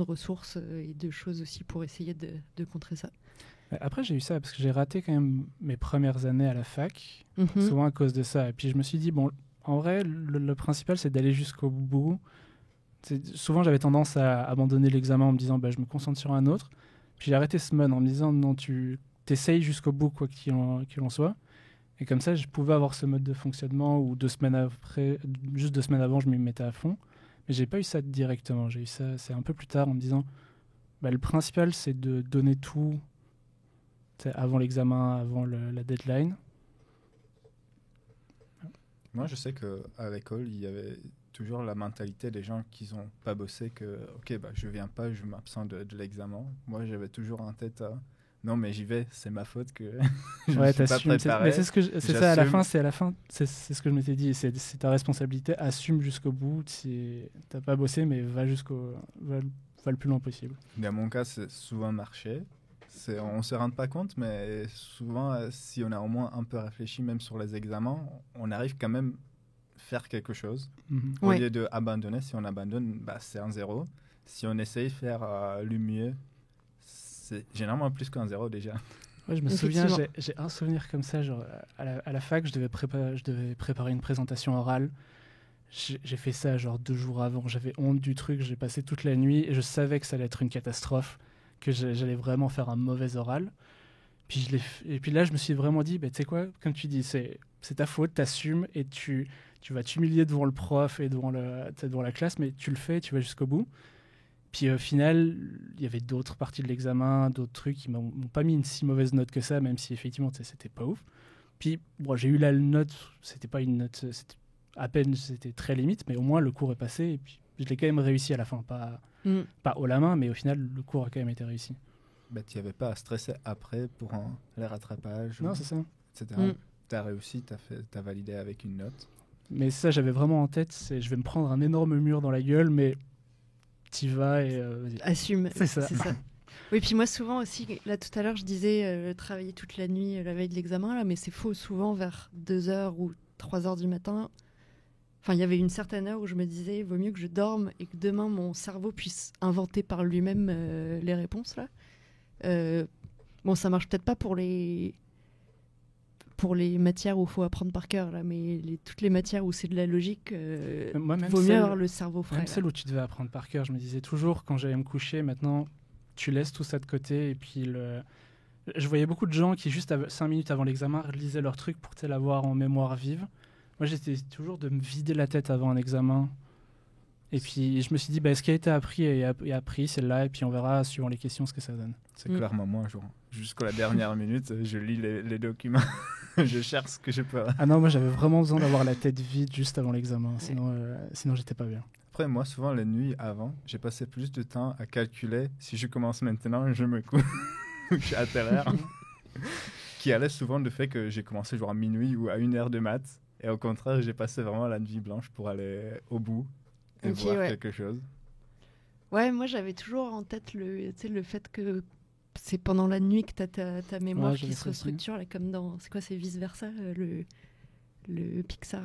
ressources et de choses aussi pour essayer de contrer ça. après j'ai eu ça parce que j'ai raté quand même mes premières années à la fac, Mhm. souvent à cause de ça. Et puis je me suis dit bon, en vrai le principal c'est d'aller jusqu'au bout. souvent j'avais tendance à abandonner l'examen en me disant je me concentre sur un autre. Puis j'ai arrêté ce mode en me disant non, tu t'essayes jusqu'au bout quoi qu'il en soit. Et comme ça, je pouvais avoir ce mode de fonctionnement où 2 semaines après, juste 2 semaines avant, je m'y mettais à fond. Mais j'ai pas eu ça directement. J'ai eu ça, c'est un peu plus tard en me disant le principal, c'est de donner tout avant l'examen, avant la deadline. Moi, je sais qu'à l'école, il y avait toujours la mentalité des gens qui n'ont pas bossé que, ok, je viens pas, je m'absente de l'examen. Moi, j'avais toujours en tête, non, mais j'y vais, c'est ma faute que je ne suis pas préparé. Mais c'est ça, à la fin, c'est ce que je m'étais dit, c'est ta responsabilité, assume jusqu'au bout. T'as pas bossé, mais va le plus loin possible. Dans mon cas, c'est souvent marché. On ne se rend pas compte, mais souvent, si on a au moins un peu réfléchi, même sur les examens, on arrive quand même à faire quelque chose. Au lieu d'abandonner, si on abandonne, c'est un 0. Si on essaye de faire le mieux, c'est généralement plus qu'un 0 déjà. Ouais, je me souviens, j'ai un souvenir comme ça. Genre, à la fac, je devais préparer une présentation orale. J'ai fait ça genre 2 jours avant. J'avais honte du truc. J'ai passé toute la nuit et je savais que ça allait être une catastrophe, que j'allais vraiment faire un mauvais oral. Et puis là, je me suis vraiment dit, tu sais quoi, comme tu dis, c'est ta faute, t'assumes et tu vas t'humilier devant le prof et devant la classe, mais tu le fais, tu vas jusqu'au bout. Puis au final, il y avait d'autres parties de l'examen, d'autres trucs qui m'ont pas mis une si mauvaise note que ça, même si effectivement, c'était pas ouf. Puis j'ai eu la note, c'était pas une note, c'était à peine, c'était très limite, mais au moins le cours est passé et puis je l'ai quand même réussi à la fin, pas haut la main, mais au final, le cours a quand même été réussi. Tu n'avais pas à stresser après pour les rattrapages. Non, c'est ça. Etc. Tu as réussi, tu as validé avec une note. Mais ça, j'avais vraiment en tête, je vais me prendre un énorme mur dans la gueule, mais t'y vas et vas-y. Assume. C'est ça. Oui, puis moi, souvent aussi, là tout à l'heure, je disais travailler toute la nuit la veille de l'examen, là, mais c'est faux. Souvent, vers 2h ou 3h du matin, il y avait une certaine heure où je me disais, vaut mieux que je dorme et que demain, mon cerveau puisse inventer par lui-même les réponses, là. Ça marche peut-être pas pour les matières où il faut apprendre par cœur, là, mais toutes les matières où c'est de la logique, vaut mieux avoir le cerveau frais. Même celle où tu devais apprendre par cœur, je me disais toujours, quand j'allais me coucher, maintenant, tu laisses tout ça de côté. Et puis, je voyais beaucoup de gens qui, juste 5 minutes avant l'examen, relisaient leur truc pour l'avoir en mémoire vive. Moi, j'essayais toujours de me vider la tête avant un examen. Et puis, je me suis dit, ce qui a été appris est appris, c'est là, et puis on verra, suivant les questions, ce que ça donne. C'est clairement moi, jusqu'à la dernière minute, je lis les documents, je cherche ce que je peux. Ah non, moi, j'avais vraiment besoin d'avoir la tête vide juste avant l'examen, sinon j'étais pas bien. Après, moi, souvent, les nuits avant, j'ai passé plus de temps à calculer si je commence maintenant, je me couche à telle heure. Qui allait souvent du fait que j'ai commencé à minuit ou à 1h de maths. Et au contraire, j'ai passé vraiment la nuit blanche pour aller au bout et voir quelque chose. Ouais, moi, j'avais toujours en tête le fait que c'est pendant la nuit que tu as ta mémoire qui se restructure, là, comme dans... C'est quoi, c'est vice-versa, le Pixar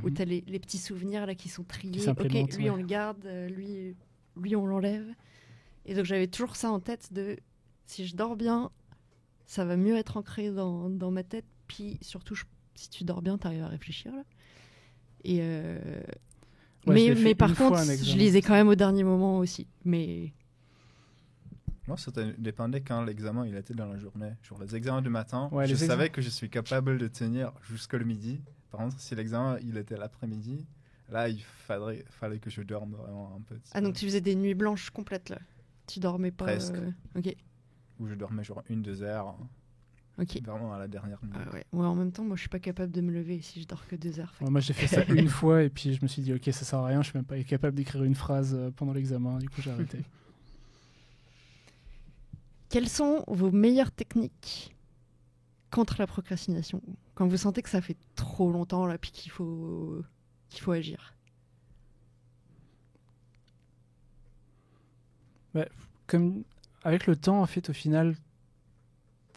où tu as les petits souvenirs là, qui sont triés. Ok, lui, on le garde, lui, on l'enlève. Et donc, j'avais toujours ça en tête de... Si je dors bien, ça va mieux être ancré dans ma tête. Puis, surtout, si tu dors bien, tu arrives à réfléchir, là. Et... mais par contre, je lisais quand même au dernier moment aussi. Mais... Moi, ça dépendait quand l'examen il était dans la journée. Genre les examens du matin, je savais que je suis capable de tenir jusqu'au midi. Par contre, si l'examen il était l'après-midi, là, il fallait que je dorme vraiment un peu. Ah, donc tu faisais des nuits blanches complètes, là. Tu dormais pas... Presque. Ok. Où je dormais genre 1-2 heures. Ok. Vraiment à la dernière minute. Ah ouais. En même temps, moi, je suis pas capable de me lever si je dors que 2 heures. Moi, j'ai fait ça une fois et puis je me suis dit, ok, ça sert à rien, je suis même pas capable d'écrire une phrase pendant l'examen. Du coup, j'ai arrêté. Quelles sont vos meilleures techniques contre la procrastination quand vous sentez que ça fait trop longtemps là, puis qu'il faut agir? Comme avec le temps, en fait, au final,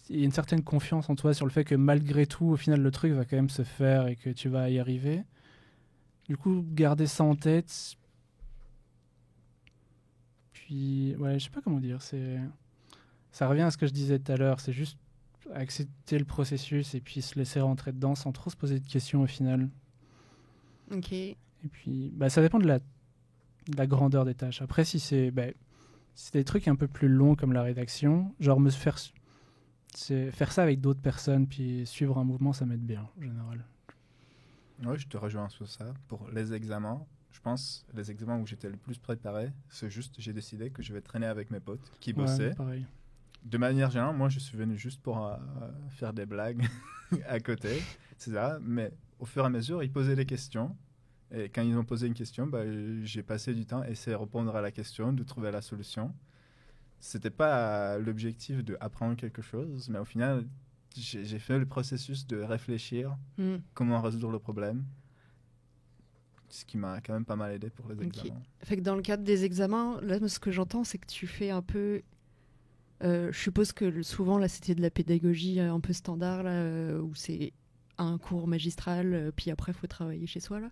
il y a une certaine confiance en toi sur le fait que malgré tout, au final, le truc va quand même se faire et que tu vas y arriver. Du coup, garder ça en tête. Puis, je sais pas comment dire. Ça revient à ce que je disais tout à l'heure. C'est juste accepter le processus et puis se laisser rentrer dedans sans trop se poser de questions au final. Ok. Et puis, ça dépend de la grandeur des tâches. Après, si c'est des trucs un peu plus longs comme la rédaction, genre faire ça avec d'autres personnes puis suivre un mouvement, ça m'aide bien en général. Oui, je te rejoins sur ça. Pour les examens, je pense les examens où j'étais le plus préparé, c'est juste j'ai décidé que je vais traîner avec mes potes qui bossaient. Ouais, pareil. De manière générale, moi je suis venu juste pour faire des blagues à côté, c'est ça. Mais au fur et à mesure, ils posaient des questions. Et quand ils ont posé une question, j'ai passé du temps à essayer de répondre à la question, de trouver la solution. C'était pas l'objectif d'apprendre quelque chose, mais au final, j'ai fait le processus de réfléchir comment résoudre le problème, ce qui m'a quand même pas mal aidé pour les examens. Fait que dans le cadre des examens, là, ce que j'entends, c'est que tu fais un peu... je suppose que souvent, là, c'était de la pédagogie un peu standard, là, où c'est un cours magistral, puis après, il faut travailler chez soi, là.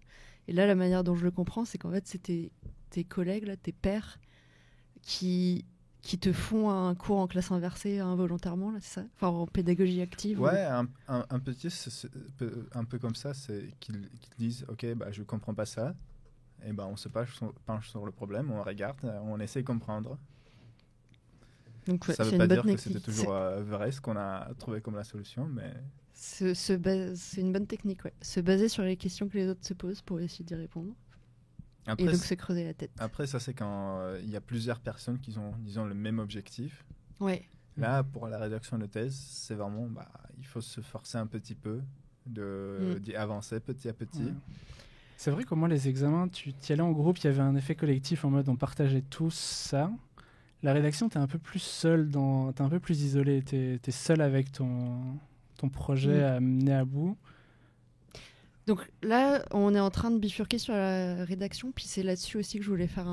Et là, la manière dont je le comprends, c'est qu'en fait, c'était tes collègues, là, tes pairs, qui te font un cours en classe inversée involontairement, là, c'est ça? Enfin, en pédagogie active. Ouais, un petit, un peu comme ça, c'est qu'ils disent, ok, je comprends pas ça, et on se penche sur le problème, on regarde, on essaie de comprendre. Donc, ça veut pas dire que c'était toujours vrai ce qu'on a trouvé comme la solution, mais... C'est une bonne technique, ouais. Se baser sur les questions que les autres se posent pour essayer d'y répondre. Après, et donc se creuser la tête. Après, ça c'est quand il y a plusieurs personnes qui ont, disons, le même objectif. Ouais. Là, pour la rédaction de thèse, c'est vraiment, il faut se forcer un petit peu d'y avancer petit à petit. Ouais. C'est vrai qu'au moins les examens, tu y allais en groupe, il y avait un effet collectif en mode on partageait tous ça. La rédaction, t'es un peu plus seul, t'es un peu plus isolé, t'es seul avec ton projet à mener à bout. Donc là, on est en train de bifurquer sur la rédaction, puis c'est là-dessus aussi que je voulais faire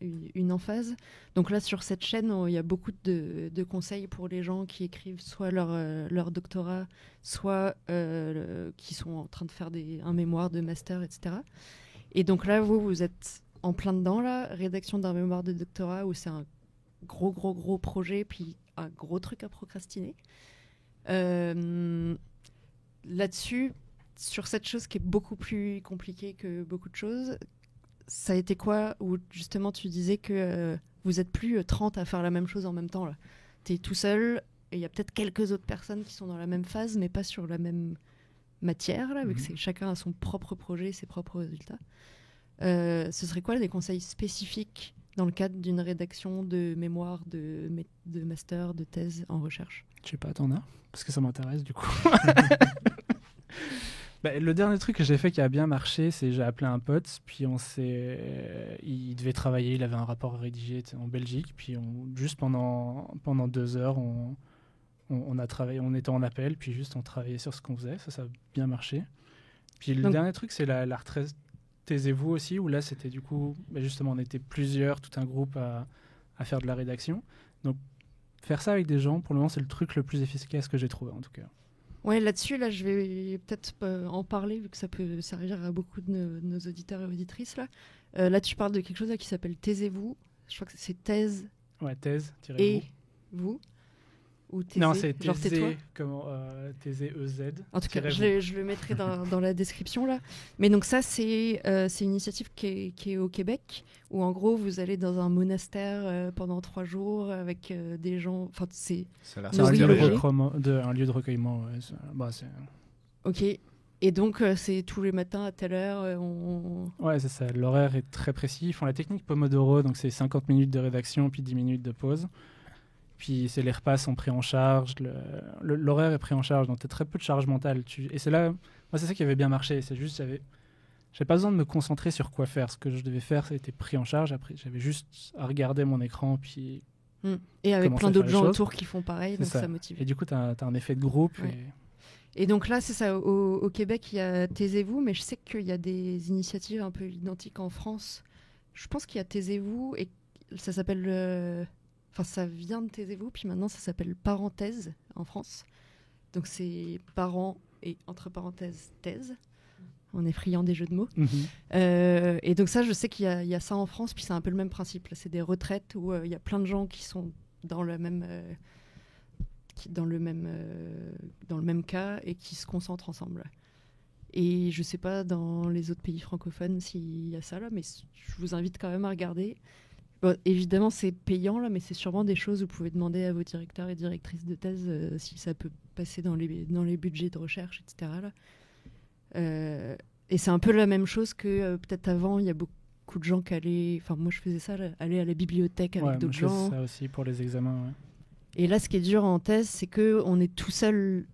une emphase. Donc là, sur cette chaîne, il y a beaucoup de conseils pour les gens qui écrivent soit leur doctorat, soit qui sont en train de faire un mémoire de master, etc. Et donc là, vous êtes en plein dedans, là, rédaction d'un mémoire de doctorat, où c'est un gros projet, puis un gros truc à procrastiner. Là-dessus, sur cette chose qui est beaucoup plus compliquée que beaucoup de choses, ça a été quoi où justement tu disais que vous êtes plus 30 à faire la même chose en même temps là. T'es tout seul et il y a peut-être quelques autres personnes qui sont dans la même phase mais pas sur la même matière là, vu que chacun a son propre projet, ses propres résultats. Ce serait quoi des conseils spécifiques dans le cadre d'une rédaction de mémoire, de master, de thèse en recherche? Je sais pas, t'en as? Parce que ça m'intéresse du coup. Le dernier truc que j'ai fait qui a bien marché, c'est j'ai appelé un pote, puis il devait travailler, il avait un rapport à rédiger en Belgique, puis juste pendant 2 heures, on a travaillé, on était en appel, puis juste on travaillait sur ce qu'on faisait, ça a bien marché. Puis le dernier truc, c'est la retraite Taisez-vous aussi, où là c'était du coup, justement on était plusieurs, tout un groupe à faire de la rédaction. Donc faire ça avec des gens, pour le moment c'est le truc le plus efficace que j'ai trouvé en tout cas. Ouais, là-dessus, là, je vais peut-être en parler, vu que ça peut servir à beaucoup de nos auditeurs et auditrices. Là, tu parles de quelque chose là, qui s'appelle Taisez-vous. Je crois que c'est thèse. Ouais, thèse, et vous. Ou Taisez, non, c'est genre tais-toi. T-Z-E-Z. En tout cas, je le mettrai dans la description là. Mais donc ça, c'est une initiative qui est au Québec, où en gros, vous allez dans un monastère pendant 3 jours avec des gens... Enfin, c'est un lieu de recueillement. Ouais, ok. Et donc, c'est tous les matins à telle heure. Ouais, c'est ça. L'horaire est très précis. Ils font la technique Pomodoro, donc c'est 50 minutes de rédaction, puis 10 minutes de pause. Puis les repas sont pris en charge, l'horaire est pris en charge, donc tu as très peu de charge mentale. Et c'est là, moi c'est ça qui avait bien marché, c'est juste, j'avais pas besoin de me concentrer sur quoi faire. Ce que je devais faire, ça a été pris en charge, après j'avais juste à regarder mon écran, puis... Et avec plein d'autres gens autour qui font pareil, donc ça motive. Et du coup, tu as un effet de groupe. Ouais. Et donc là, c'est ça, au Québec, il y a Taisez-vous, mais je sais qu'il y a des initiatives un peu identiques en France. Je pense qu'il y a Taisez-vous, et ça s'appelle... Enfin, ça vient de Taisez-vous, puis maintenant ça s'appelle Parenthèse en France. Donc c'est parents et entre parenthèses thèse. On est friand des jeux de mots. Et donc ça, je sais qu'il y a ça en France, puis c'est un peu le même principe. Là, c'est des retraites où il y a plein de gens qui sont dans le même cas et qui se concentrent ensemble. Et je sais pas dans les autres pays francophones s'il y a ça là, mais je vous invite quand même à regarder. Bon, évidemment, c'est payant là, mais c'est sûrement des choses où vous pouvez demander à vos directeurs et directrices de thèse si ça peut passer dans les budgets de recherche, etc. Là. Et c'est un peu la même chose que peut-être avant, il y a beaucoup de gens qui allaient. Enfin, moi je faisais ça, là, aller à la bibliothèque avec d'autres gens. Moi je fais ça aussi pour les examens. Ouais. Et là, ce qui est dur en thèse, c'est qu'on est tout seul.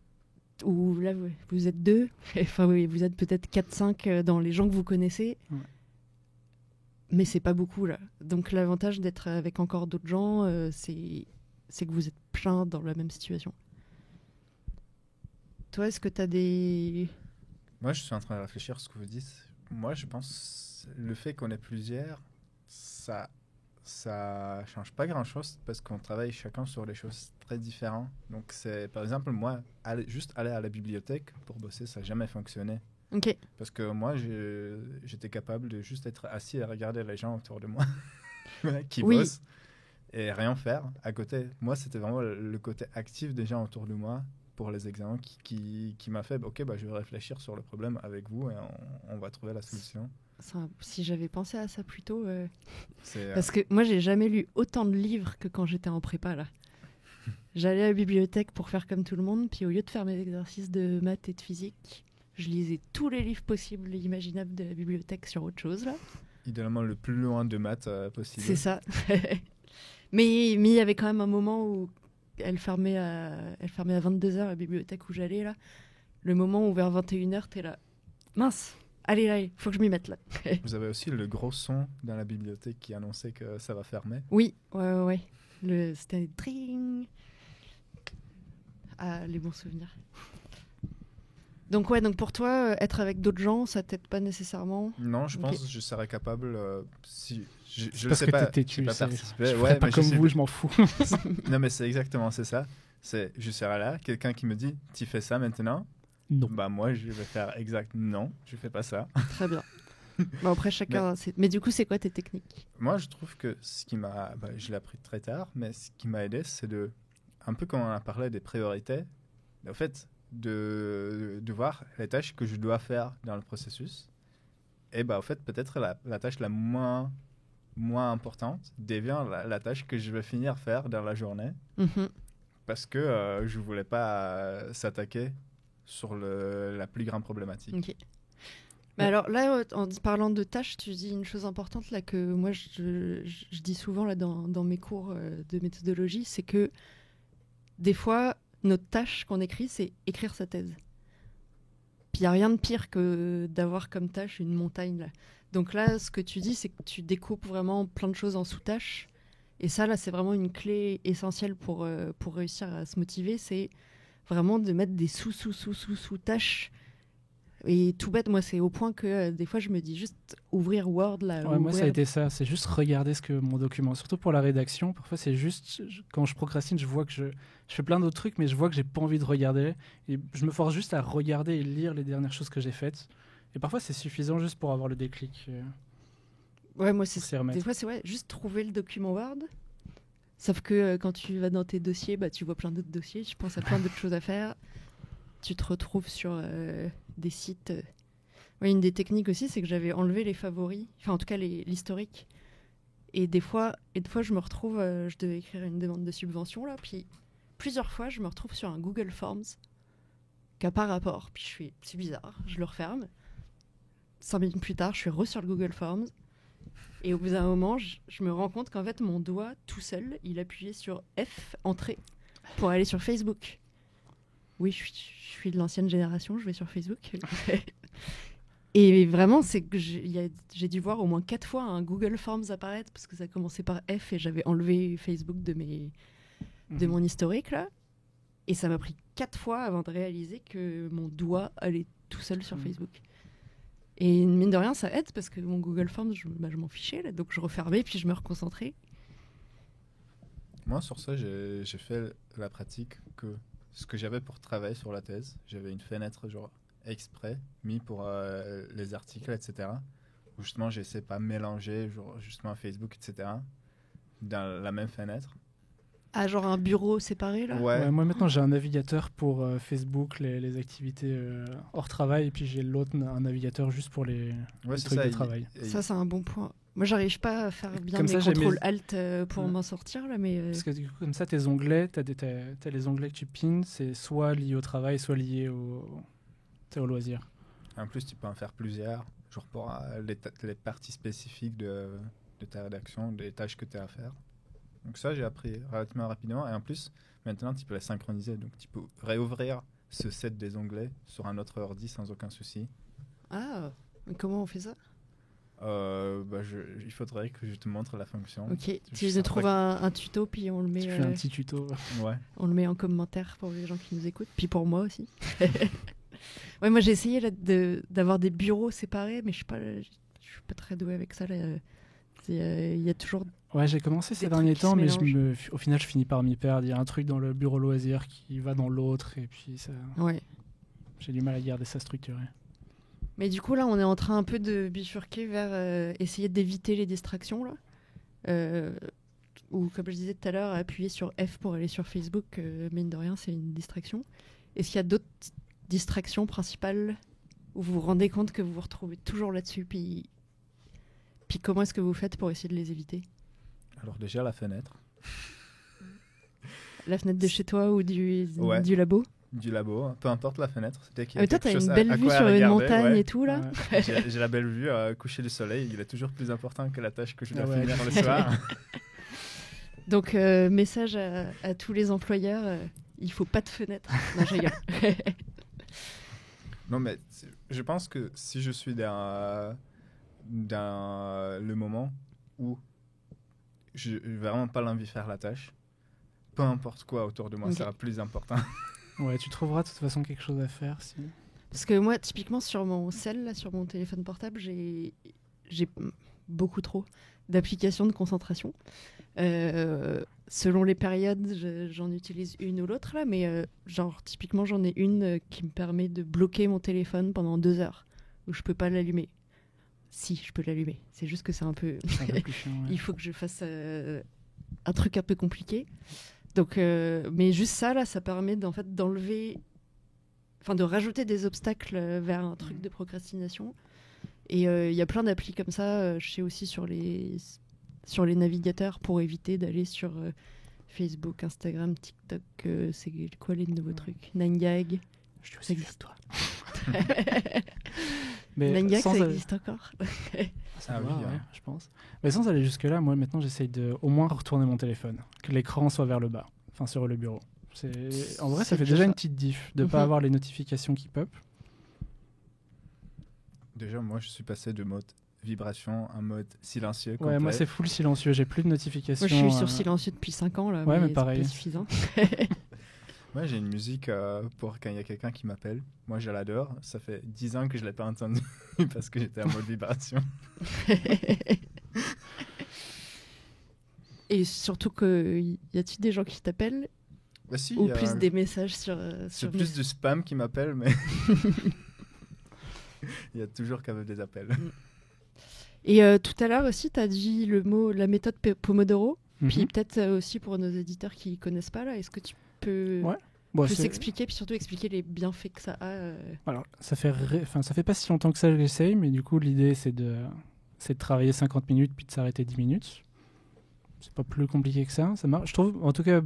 Ou là, vous êtes 2. Enfin, oui, vous êtes peut-être 4-5 dans les gens que vous connaissez. Ouais. Mais c'est pas beaucoup là. Donc l'avantage d'être avec encore d'autres gens, c'est que vous êtes plein dans la même situation. Toi, est-ce que tu as des... Moi, je suis en train de réfléchir à ce que vous dites. Moi, je pense le fait qu'on est plusieurs, ça change pas grand-chose parce qu'on travaille chacun sur des choses très différentes. Donc, c'est par exemple, moi, juste aller à la bibliothèque pour bosser, ça n'a jamais fonctionné. Ok. Parce que moi, j'étais capable de juste être assis et regarder les gens autour de moi qui bossent et rien faire à côté. Moi, c'était vraiment le côté actif des gens autour de moi pour les examens qui m'a fait, ok, je vais réfléchir sur le problème avec vous et on va trouver la solution. Si j'avais pensé à ça plus tôt... Parce que moi, j'ai jamais lu autant de livres que quand j'étais en prépa, là. J'allais à la bibliothèque pour faire comme tout le monde, puis au lieu de faire mes exercices de maths et de physique... Je lisais tous les livres possibles et imaginables de la bibliothèque sur autre chose, là. Idéalement, le plus loin de maths possible. C'est ça. mais il y avait quand même un moment où elle fermait à 22h, la bibliothèque où j'allais, là. Le moment où vers 21h, t'es là. Mince, allez, là, faut que je m'y mette, là. Vous avez aussi le gros son dans la bibliothèque qui annonçait que ça va fermer. Oui, ouais. C'était un dring. Ah, les bons souvenirs. Donc pour toi, être avec d'autres gens, ça t'aide pas nécessairement? Non, je pense que je serais capable si je le sais pas. Parce que t'es têtu, je ferais pas comme vous, je m'en fous. Non, mais c'est exactement ça. Je serais là, quelqu'un qui me dit, tu fais ça maintenant? Non. Moi, je vais faire non, je fais pas ça. Très bien. Après, chacun... Mais du coup, c'est quoi tes techniques? Moi, je trouve que ce qui m'a... je l'ai appris très tard, mais ce qui m'a aidé, c'est un peu comme on a parlé des priorités, en fait... De voir les tâches que je dois faire dans le processus. Et en fait, peut-être la tâche la moins importante devient la tâche que je vais finir faire dans la journée. Mm-hmm. Parce que je ne voulais pas s'attaquer sur la plus grande problématique. Okay. Mais alors là, en parlant de tâches, tu dis une chose importante là que moi je dis souvent là dans mes cours de méthodologie, c'est que des fois, notre tâche qu'on écrit, c'est écrire sa thèse. Puis il n'y a rien de pire que d'avoir comme tâche une montagne. Là. Donc là, ce que tu dis, c'est que tu découpes vraiment plein de choses en sous-tâches. Et ça, là, c'est vraiment une clé essentielle pour réussir à se motiver. C'est vraiment de mettre des sous-tâches. Et tout bête, moi, c'est au point que des fois, je me dis juste ouvrir Word. Là, moi, ça a été ça. C'est juste regarder ce que mon document. Surtout pour la rédaction. Parfois, c'est juste... Quand je procrastine, je vois que je fais plein d'autres trucs, mais je vois que j'ai pas envie de regarder. Et je me force juste à regarder et lire les dernières choses que j'ai faites. Et parfois, c'est suffisant juste pour avoir le déclic. Ouais, moi, des fois, c'est juste trouver le document Word. Sauf que quand tu vas dans tes dossiers, tu vois plein d'autres dossiers. Tu penses à plein d'autres choses à faire. Tu te retrouves sur des sites. Ouais, une des techniques aussi, c'est que j'avais enlevé les favoris, enfin en tout cas l'historique. Et des fois, je me retrouve, je devais écrire une demande de subvention là, puis plusieurs fois, je me retrouve sur un Google Forms qui n'a pas rapport. Puis c'est bizarre, je le referme. 5 minutes plus tard, je suis sur le Google Forms. Et au bout d'un moment, je me rends compte qu'en fait, mon doigt, tout seul, il appuyait sur F, entrée, pour aller sur Facebook. Oui, je suis de l'ancienne génération, je vais sur Facebook. Et vraiment, c'est que j'ai dû voir au moins 4 fois un Google Forms apparaître, parce que ça commençait par F et j'avais enlevé Facebook de mon historique, là. Et ça m'a pris 4 fois avant de réaliser que mon doigt allait tout seul sur Facebook. Et mine de rien, ça aide, parce que mon Google Forms, je m'en fichais, là, donc je refermais, puis je me reconcentrais. Moi, sur ça, j'ai fait la pratique que ce que j'avais pour travailler sur la thèse, j'avais une fenêtre exprès mis pour les articles, etc. Où justement, j'essaie pas mélanger justement Facebook, etc. dans la même fenêtre. Ah, genre un bureau séparé, là? Ouais. Ouais, moi maintenant j'ai un navigateur pour Facebook, les activités hors travail, et puis j'ai l'autre, un navigateur juste pour les Ouais, c'est trucs ça. de travail. Ça, c'est un bon point. Moi, j'arrive pas à faire bien Comme mes ça, j'ai contrôles mes- alt pour Ouais. m'en sortir, là, mais... Parce que du coup, comme ça, tes onglets, t'as les onglets que tu pins, c'est soit lié au travail, soit lié au loisir. En plus, tu peux en faire plusieurs, genre pour les parties spécifiques de ta rédaction, des tâches que tu as à faire. Donc ça, j'ai appris relativement rapidement. Et en plus, maintenant, tu peux la synchroniser. Donc tu peux réouvrir ce set des onglets sur un autre ordi sans aucun souci. Ah, mais comment on fait ça? Il faudrait que je te montre la fonction. Ok, Je si je sais trouve pas. un tuto, puis on le Tu met... fais un petit tuto. Ouais. On le met en commentaire pour les gens qui nous écoutent, puis pour moi aussi. Ouais, moi j'ai essayé là, d'avoir des bureaux séparés, mais je suis pas très douée avec ça. Il y a toujours. Ouais, j'ai commencé ces Des derniers trucs qui temps, se mais mélangent. au final, je finis par m'y perdre. Il y a un truc dans le bureau loisir qui va dans l'autre, et puis ça, Ouais. j'ai du mal à garder ça structuré. Mais du coup là, on est en train un peu de bifurquer vers essayer d'éviter les distractions là. Ou comme je disais tout à l'heure, appuyer sur F pour aller sur Facebook, mine de rien, c'est une distraction. Est-ce qu'il y a d'autres distractions principales où vous vous rendez compte que vous vous retrouvez toujours là-dessus, puis comment est-ce que vous faites pour essayer de les éviter? Alors déjà, la fenêtre La fenêtre de chez toi ou du Ouais. labo? du labo, peu importe la fenêtre. Dès qu'il y Ah, a mais toi, quelque t'as chose une à belle vue quoi sur une regarder, montagne ouais. et tout là. Ouais. J'ai la belle vue, coucher du soleil, il est toujours plus important que la tâche que je dois Ah ouais. finir le soir. Donc, message à tous les employeurs, il faut pas de fenêtre. Non, je rigole. Non, mais je pense que si je suis dans le moment où je n'ai vraiment pas l'envie de faire la tâche, peu importe quoi autour de moi Ok. sera plus important. Ouais, tu trouveras de toute façon quelque chose à faire. Si... Parce que moi, typiquement, sur mon cell, là, sur mon téléphone portable, j'ai beaucoup trop d'applications de concentration. Selon les périodes, j'en utilise une ou l'autre, là, mais genre, typiquement, j'en ai une qui me permet de bloquer mon téléphone pendant 2 heures, où je peux pas l'allumer. Si, je peux l'allumer. C'est juste que c'est un peu... C'est un peu plus chiant. Ouais. Il faut que je fasse un truc un peu compliqué. Donc, mais juste ça, là, ça permet d'enlever... Enfin, de rajouter des obstacles vers un truc de procrastination. Et il y a plein d'applis comme ça, je sais aussi sur les navigateurs, pour éviter d'aller sur Facebook, Instagram, TikTok. C'est quoi les nouveaux trucs? 9gag. Je suis Ça aussi existe. toi. Mais 9gag, sans ça aller- existe encore. Ça Ah doit, oui, ouais, hein. je pense. Mais sans aller jusque-là, moi maintenant j'essaye de au moins retourner mon téléphone, que l'écran soit vers le bas, enfin sur le bureau. En vrai, ça C'est fait déjà déjà ça. une petite diff de Mhm. pas avoir les notifications qui pop. Déjà, moi, je suis passé de mode vibration à mode silencieux. Ouais, complet. moi c'est full silencieux, j'ai plus de notifications. Moi, je suis sur euh, silencieux depuis 5 ans, là, Ouais, mais c'est pareil. pas suffisant. Moi, j'ai une musique pour quand il y a quelqu'un qui m'appelle. Moi, je l'adore. Ça fait 10 ans que je ne l'ai pas entendu parce que j'étais en mode vibration. Et surtout que y a-t-il des gens qui t'appellent Bah, si, ou plus des messages sur c'est plus du spam qui m'appelle, mais il y a toujours quand même des appels. Et tout à l'heure aussi, tu as dit la méthode Pomodoro. mhm. Puis peut-être aussi pour nos éditeurs qui connaissent pas, là, est-ce que tu peux Ouais. Bon, plus c'est- expliquer, puis surtout expliquer les bienfaits que ça a Alors, ça fait pas si longtemps que ça que j'essaye, mais du coup, l'idée, c'est de travailler 50 minutes puis de s'arrêter 10 minutes. C'est pas plus compliqué que ça. Ça marche. Je trouve, en tout cas,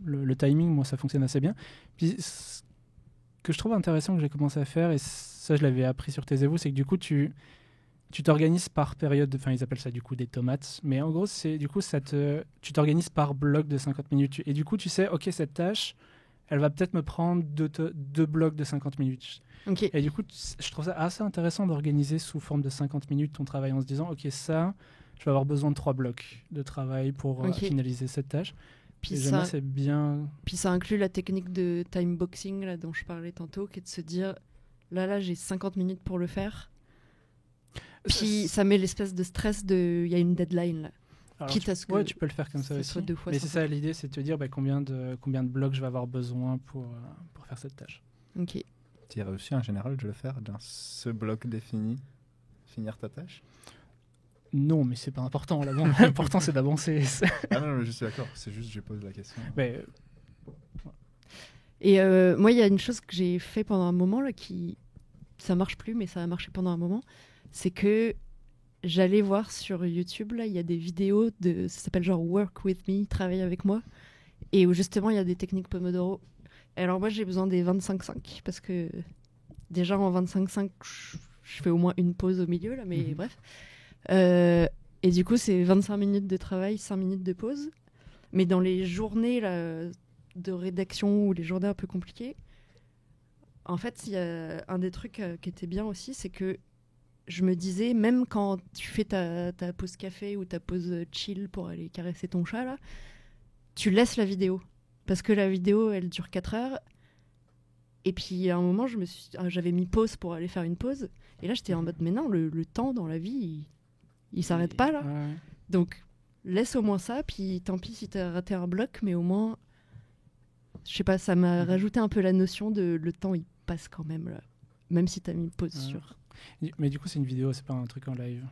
le timing, moi, ça fonctionne assez bien. Puis, ce que je trouve intéressant que j'ai commencé à faire, et ça, je l'avais appris sur Taisez-vous, c'est que du coup, tu t'organises par période, enfin, ils appellent ça du coup des tomates, mais en gros, c'est du coup, tu t'organises par bloc de 50 minutes. Et du coup, tu sais, ok, cette tâche, elle va peut-être me prendre deux blocs de 50 minutes. Ok. Et du coup, je trouve ça assez intéressant d'organiser sous forme de 50 minutes ton travail en se disant, ok, ça, je vais avoir besoin de 3 blocs de travail pour Ok. finaliser cette tâche. Puis Et j'aime bien, ça, c'est bien... puis ça inclut la technique de time boxing là, dont je parlais tantôt, qui est de se dire là, j'ai 50 minutes pour le faire. Puis ça met l'espèce de stress de il y a une deadline là. Alors, quitte à ce que ouais, tu peux le faire comme ça ce aussi. soit 2 fois Mais c'est 50. ça l'idée, c'est de te dire combien de blocs je vais avoir besoin pour faire cette tâche. Ok. Tu as réussi en général de le faire dans ce bloc défini, finir ta tâche? Non, mais c'est pas important. L'important, c'est d'avancer. Ah non, je suis d'accord. C'est juste, je pose la question. Mais, Et moi, il y a une chose que j'ai fait pendant un moment, là, ça marche plus, mais ça a marché pendant un moment. C'est que j'allais voir sur YouTube, là, il y a des vidéos ça s'appelle genre Work With Me, travaille avec moi, et où justement, il y a des techniques Pomodoro. Et alors moi, j'ai besoin des 25-5, parce que déjà, en 25-5, je fais au moins une pause au milieu, là, mais bref. Et du coup, c'est 25 minutes de travail, 5 minutes de pause. Mais dans les journées là, de rédaction ou les journées un peu compliquées, en fait, il y a un des trucs qui était bien aussi, c'est que je me disais, même quand tu fais ta pause café ou ta pause chill pour aller caresser ton chat, là, tu laisses la vidéo. Parce que la vidéo, elle dure 4 heures. Et puis, à un moment, j'avais mis pause pour aller faire une pause. Et là, j'étais en mode, mais non, le temps dans la vie, il s'arrête pas, là. ouais. Donc, laisse au moins ça. Puis, tant pis si t'as raté un bloc, mais au moins, je sais pas, ça m'a rajouté un peu la notion de le temps, il passe quand même, là. Même si t'as mis pause sur. Mais du coup, c'est une vidéo, c'est pas un truc en live.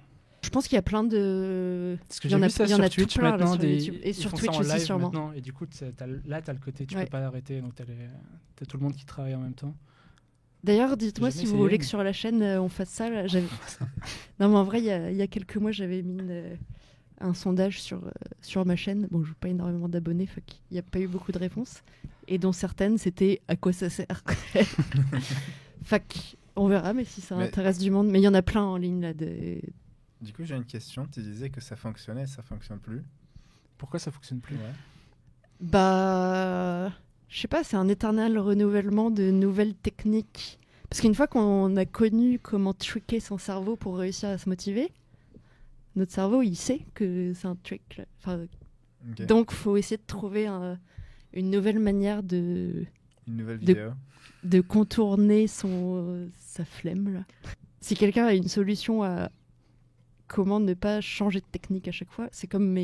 Je pense qu'il y a plein de. Parce que j'ai vu ça sur Twitch maintenant. Sur YouTube. Et ils sur font Twitch ça en aussi, live sûrement. maintenant. Et du coup, t'as le côté, tu Ouais. peux pas l'arrêter. Donc, t'as tout le monde qui travaille en même temps. D'ailleurs, dites-moi J'ai si jamais vous essayé, voulez mais- que sur la chaîne, on fasse ça. Là. Non, mais en vrai, il y a quelques mois, j'avais mis un sondage sur ma chaîne. Bon, je n'ai pas énormément d'abonnés, il n'y a pas eu beaucoup de réponses. Et dont certaines, c'était à quoi ça sert. On verra, mais si ça intéresse du monde. Mais il y en a plein en ligne là. Du coup, j'ai une question. Tu disais que ça fonctionnait, ça fonctionne plus. Pourquoi ça fonctionne plus? Bah, je sais pas, c'est un éternel renouvellement de nouvelles techniques. Parce qu'une fois qu'on a connu comment tricker son cerveau pour réussir à se motiver, notre cerveau, il sait que c'est un trick. Là. Enfin, Okay. Donc, faut essayer de trouver une nouvelle manière Une nouvelle vidéo. de contourner sa flemme. Là. Si quelqu'un a une solution à comment ne pas changer de technique à chaque fois, c'est comme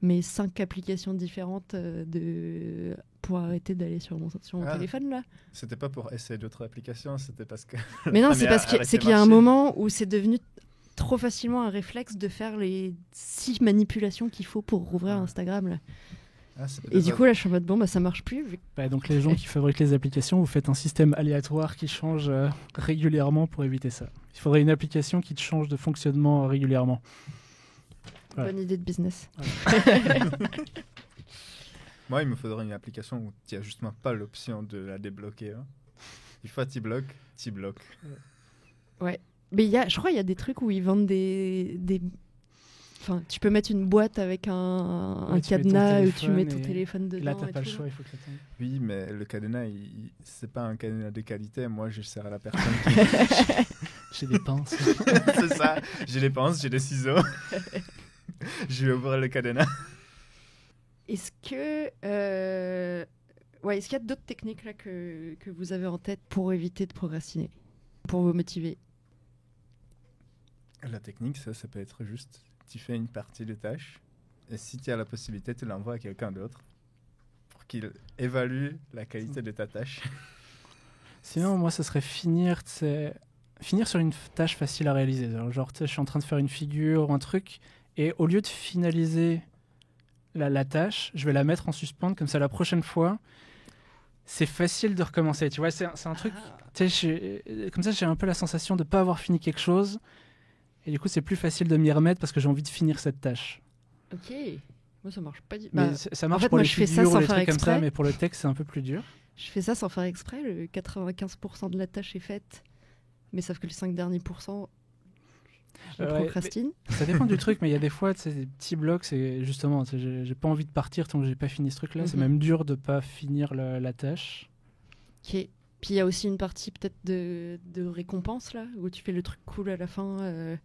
mes 5 applications différentes pour arrêter d'aller sur mon téléphone là. C'était pas pour essayer d'autres applications, c'était parce que. Mais non, c'est parce qu'il y a un moment où c'est devenu trop facilement un réflexe de faire les 6 manipulations qu'il faut pour rouvrir Instagram là. Et du coup là je suis en mode bon bah ça marche plus. Donc les gens qui fabriquent les applications, vous faites un système aléatoire qui change régulièrement pour éviter ça. Il faudrait une application qui te change de fonctionnement régulièrement. Voilà. Bonne idée de business. Voilà. Moi, il me faudrait une application où tu n'as justement pas l'option de la débloquer. Hein. Une fois tu bloques, tu bloques. Ouais. Mais je crois qu'il y a des trucs où ils vendent des... Enfin, tu peux mettre une boîte avec un cadenas où tu mets ton téléphone dedans. Et là, tu n'as pas le choix, il faut que tu attendes. Oui, mais le cadenas, c'est pas un cadenas de qualité. Moi, je sers à la personne qui... J'ai des pinces. C'est ça. J'ai les pinces, j'ai des ciseaux. Je vais ouvrir le cadenas. Est-ce qu'il y a d'autres techniques là, que vous avez en tête pour éviter de procrastiner, pour vous motiver? La technique, ça peut être juste, tu fais une partie de tâche, et si tu as la possibilité, tu l'envoies à quelqu'un d'autre pour qu'il évalue la qualité de ta tâche. Sinon, moi, ça serait finir sur une tâche facile à réaliser. Genre, je suis en train de faire une figure ou un truc, et au lieu de finaliser la tâche, je vais la mettre en suspens, comme ça, la prochaine fois, c'est facile de recommencer. Tu vois, c'est un truc... Comme ça, j'ai un peu la sensation de ne pas avoir fini quelque chose. Et du coup, c'est plus facile de m'y remettre parce que j'ai envie de finir cette tâche. Ok. Moi, ça marche pas. Mais ça marche en fait, pour moi, les je fais ça figures sans ou les faire trucs comme exprès. ça, mais pour le texte, c'est un peu plus dur. Je fais ça sans faire exprès. Le 95% de la tâche est faite. Mais sauf que les 5 derniers pourcents, je procrastine. Ça dépend du truc, mais il y a des fois, des petits blocs, c'est justement, j'ai pas envie de partir tant que j'ai pas fini ce truc-là. C'est même dur de pas finir la tâche. Ok. Puis il y a aussi une partie peut-être de récompense, là, où tu fais le truc cool à la fin,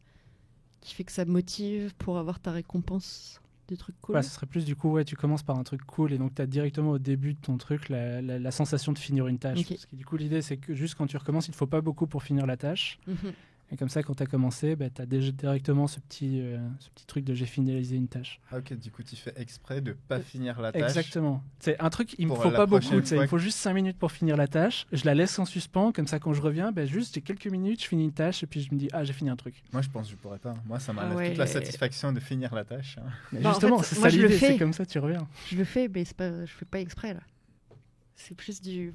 qui fait que ça motive pour avoir ta récompense du truc cool. Ouais, ce serait plus du coup, tu commences par un truc cool et donc tu as directement au début de ton truc la sensation de finir une tâche. Okay. Parce que du coup, l'idée, c'est que juste quand tu recommences, il ne faut pas beaucoup pour finir la tâche. Et comme ça, quand tu as commencé, tu as déjà directement ce petit truc de j'ai finalisé une tâche. Ah, ok, du coup, tu fais exprès de pas finir la tâche. Exactement. C'est un truc, il me Pour faut la pas beaucoup. prochaine Il fois me faut juste 5 minutes pour finir la tâche. Je la laisse en suspens. Comme ça, quand je reviens, juste j'ai quelques minutes, je finis une tâche et puis je me dis, j'ai fini un truc. Moi, je pense que je pourrais pas. Moi, ça m'enlève ouais. toute la satisfaction de finir la tâche. Mais Bah, en justement, fait, c'est moi, ça je le l'idée. fais. C'est comme ça, tu reviens. Je le fais, mais je fais pas exprès là. C'est plus c'est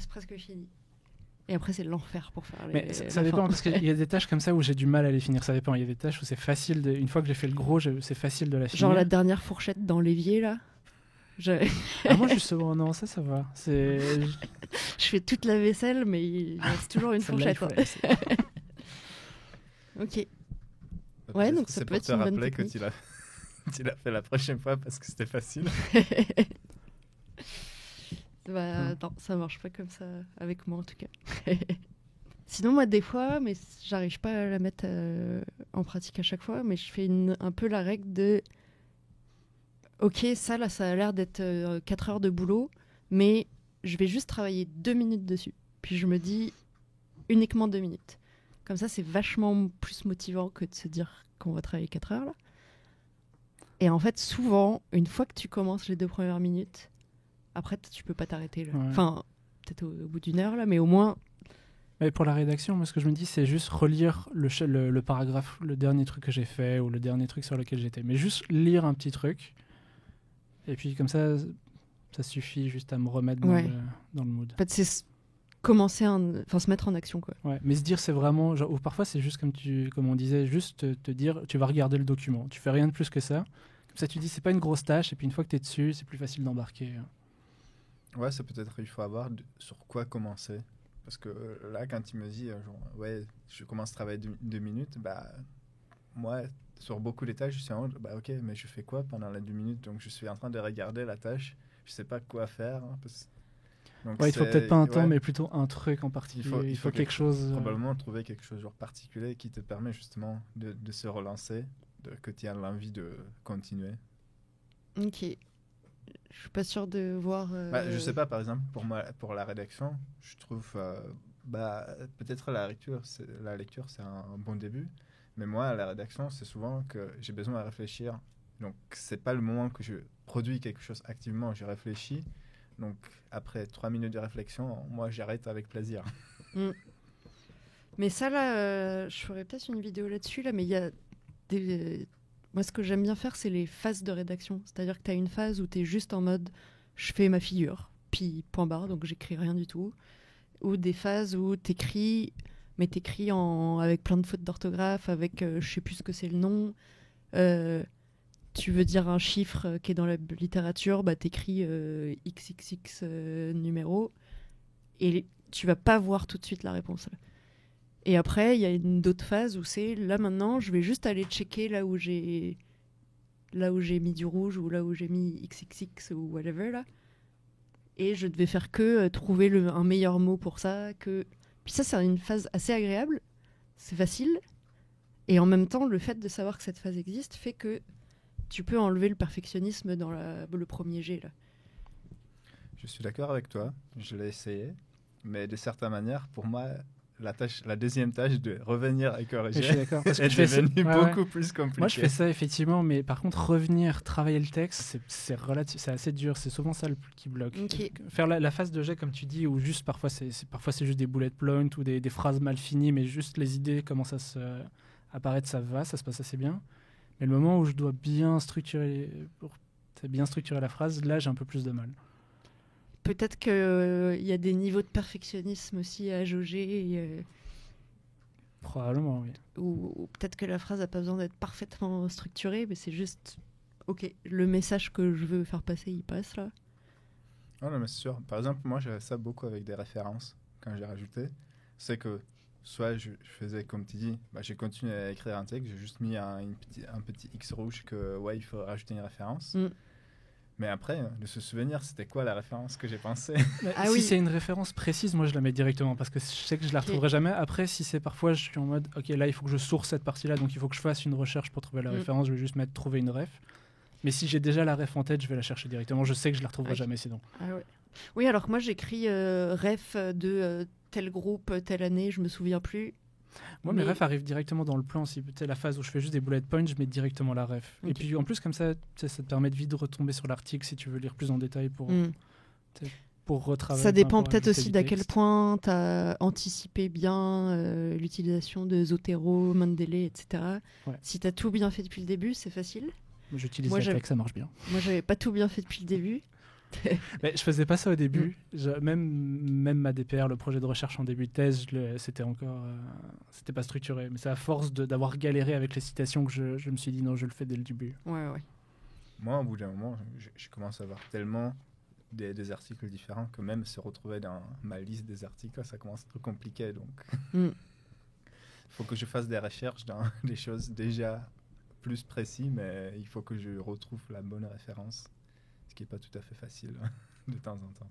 presque fini. Et après, c'est l'enfer pour faire Mais ça dépend, parce qu'il y a des tâches comme ça où j'ai du mal à les finir. Ça dépend. Il y a des tâches où c'est facile. Une fois que j'ai fait le gros, c'est facile de la finir. Genre la dernière fourchette dans l'évier là. Moi, justement, non, ça va. Je fais toute la vaisselle, mais il reste toujours une fourchette. Ok. Ouais, donc ça peut être une bonne rappeler que technique. tu l'as fait la prochaine fois parce que c'était facile. Non, ça marche pas comme ça avec moi en tout cas. Sinon, moi, des fois, mais j'arrive pas à la mettre en pratique à chaque fois, mais je fais un peu la règle de ok, ça là, ça a l'air d'être 4 heures de boulot, mais je vais juste travailler 2 minutes dessus. Puis je me dis uniquement 2 minutes. Comme ça, c'est vachement plus motivant que de se dire qu'on va travailler 4 heures là. Et en fait, souvent, une fois que tu commences les 2 premières minutes, après, tu peux pas t'arrêter là. Ouais. Enfin, peut-être au bout d'une heure là, mais au moins. Mais pour la rédaction, moi, ce que je me dis, c'est juste relire le paragraphe, le dernier truc que j'ai fait ou le dernier truc sur lequel j'étais. Mais juste lire un petit truc. Et puis comme ça suffit juste à me remettre dans le mood. En fait, c'est commencer se mettre en action quoi. Ouais, mais se dire c'est vraiment ou parfois c'est juste comme on disait, juste te dire tu vas regarder le document, tu fais rien de plus que ça. Comme ça tu dis c'est pas une grosse tâche et puis une fois que tu es dessus, c'est plus facile d'embarquer. Ouais, c'est peut-être il faut avoir sur quoi commencer. Parce que là, quand tu me dis, je commence à travailler 2 minutes, moi, sur beaucoup de tâches, je suis en mode, ok, mais je fais quoi pendant les 2 minutes? Donc, je suis en train de regarder la tâche, je sais pas quoi faire. Donc, il faut peut-être pas un temps, mais plutôt un truc en particulier. Il faut quelque chose. Probablement trouver quelque chose de particulier qui te permet justement de se relancer, que tu as l'envie de continuer. Ok. Je suis pas sûre de voir. Je sais pas, par exemple, pour la rédaction, je trouve peut-être la lecture, c'est un bon début, mais moi, la rédaction, c'est souvent que j'ai besoin de réfléchir. Donc, c'est pas le moment que je produis quelque chose activement, je réfléchis. Donc, après 3 minutes de réflexion, moi, j'arrête avec plaisir. Mais ça, là, je ferais peut-être une vidéo là-dessus, là, mais il y a moi, ce que j'aime bien faire, c'est les phases de rédaction. C'est-à-dire que tu as une phase où tu es juste en mode je fais ma figure, puis point barre, donc j'écris rien du tout. Ou des phases où tu écris, mais tu écris avec plein de fautes d'orthographe, avec je sais plus ce que c'est le nom. Tu veux dire un chiffre qui est dans la littérature, tu écris XXX numéro, et tu vas pas voir tout de suite la réponse. Et après, il y a une autre phase où c'est là maintenant, je vais juste aller checker là où j'ai mis du rouge ou là où j'ai mis XXX ou whatever là. Et je devais faire que trouver un meilleur mot pour ça. Puis ça, c'est une phase assez agréable, c'est facile. Et en même temps, le fait de savoir que cette phase existe fait que tu peux enlever le perfectionnisme dans le premier jet là. Je suis d'accord avec toi, je l'ai essayé, mais de certaine manière, pour moi, la deuxième tâche de revenir et corriger est devenue beaucoup plus compliquée. Moi, je fais ça effectivement, mais par contre, revenir, travailler le texte, c'est assez dur. C'est souvent ça qui bloque. Okay. Faire la phase de jet, comme tu dis, où juste parfois c'est juste des bullet points ou des phrases mal finies, mais juste les idées commencent à apparaître, ça se passe assez bien. Mais le moment où je dois bien structurer la phrase, là, j'ai un peu plus de mal. Peut-être qu'il y a des niveaux de perfectionnisme aussi à jauger. Probablement, oui. Ou peut-être que la phrase n'a pas besoin d'être parfaitement structurée, mais c'est juste, ok, le message que je veux faire passer, il passe là. Non, mais c'est sûr. Par exemple, moi, j'ai ça beaucoup avec des références quand j'ai rajouté. C'est que soit je faisais comme tu dis, j'ai continué à écrire un texte, j'ai juste mis un petit X rouge que, il faut rajouter une référence. Mais après, de se souvenir, c'était quoi la référence que j'ai pensée? Si c'est une référence précise, moi je la mets directement parce que je sais que je la retrouverai jamais. Après, si c'est parfois, je suis en mode, ok, là il faut que je source cette partie-là, donc il faut que je fasse une recherche pour trouver la référence, je vais juste mettre trouver une ref. Mais si j'ai déjà la ref en tête, je vais la chercher directement. Je sais que je la retrouverai jamais sinon. Ah ouais. Oui, alors que moi j'écris ref de tel groupe, telle année, je me souviens plus. Moi, mes refs arrivent directement dans le plan. Si tu sais, la phase où je fais juste des bullet points, je mets directement la ref. Ok. Et puis en plus, comme ça, tu sais, ça te permet de vite retomber sur l'article si tu veux lire plus en détail pour retravailler. Ça dépend pour peut-être ajouter aussi du d'à quel texte. point tu as anticipé bien l'utilisation de Zotero, Mendeley, etc. Ouais. Si tu as tout bien fait depuis le début, c'est facile. J'utilise Moi, Apex, ça marche bien. Moi, j'avais pas tout bien fait depuis le début. Mais je faisais pas ça au début. Même ma DPR, le projet de recherche en début de thèse, c'était encore, c'était pas structuré. Mais c'est à force d'avoir galéré avec les citations que je me suis dit non, je le fais dès le début. Ouais. Moi, au bout d'un moment, je commence à avoir tellement des articles différents que même se retrouver dans ma liste des articles, ça commence à être compliqué. Donc, il faut que je fasse des recherches dans des choses déjà plus précises, mais il faut que je retrouve la bonne référence. Ce qui n'est pas tout à fait facile de temps en temps.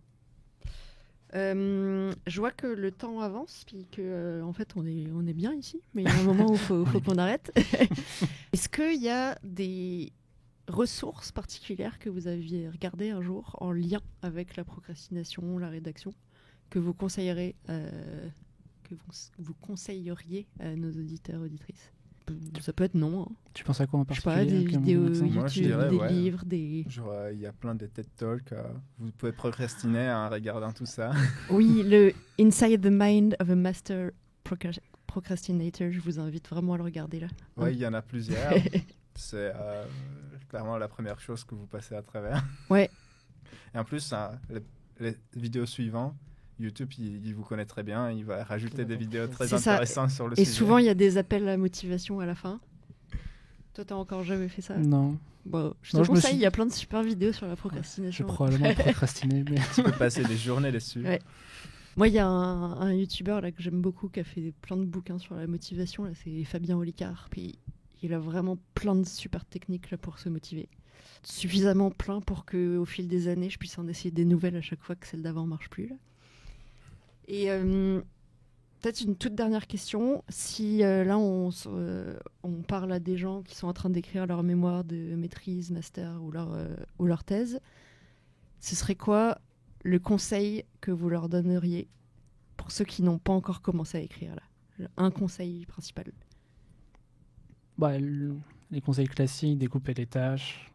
Je vois que le temps avance, puis que en fait on est bien ici, mais il y a un moment où il faut qu'on arrête. Est-ce qu'il y a des ressources particulières que vous aviez regardées un jour en lien avec la procrastination, la rédaction, que vous conseilleriez à nos auditeurs, auditrices? Ça peut être non. Hein. Tu penses à quoi en Je sais particulier? pas, des vidéos YouTube, Moi, je dirais, des ouais. livres, des... Genre, il y a plein de TED Talks. Vous pouvez procrastiner en regardant tout ça. Oui, le Inside the Mind of a Master Procrastinator, je vous invite vraiment à le regarder là. Oui, il y en a plusieurs. C'est clairement la première chose que vous passez à travers. Ouais. Et en plus, les vidéos suivantes, YouTube, il vous connaît très bien. Il va rajouter des vidéos très C'est ça. intéressantes sur le Et sujet. souvent, il y a des appels à la motivation à la fin. Toi, t'as encore jamais fait ça? Non. Bon, je te Non, je me conseille, suis- il y a plein de super vidéos sur la J'ai procrastination. probablement procrastiné, mais Tu peux passer des journées dessus. Ouais. Moi, il y a un YouTuber là, que j'aime beaucoup qui a fait plein de bouquins sur la motivation. Là, c'est Fabien Olicard. Puis il a vraiment plein de super techniques là, pour se motiver. Suffisamment plein pour qu'au fil des années, je puisse en essayer des nouvelles à chaque fois que celles d'avant ne marchent plus. Là. Et peut-être une toute dernière question. Si là, on parle à des gens qui sont en train d'écrire leur mémoire de maîtrise, master ou leur thèse, ce serait quoi le conseil que vous leur donneriez pour ceux qui n'ont pas encore commencé à écrire là? Un conseil principal. les conseils classiques, découper les tâches,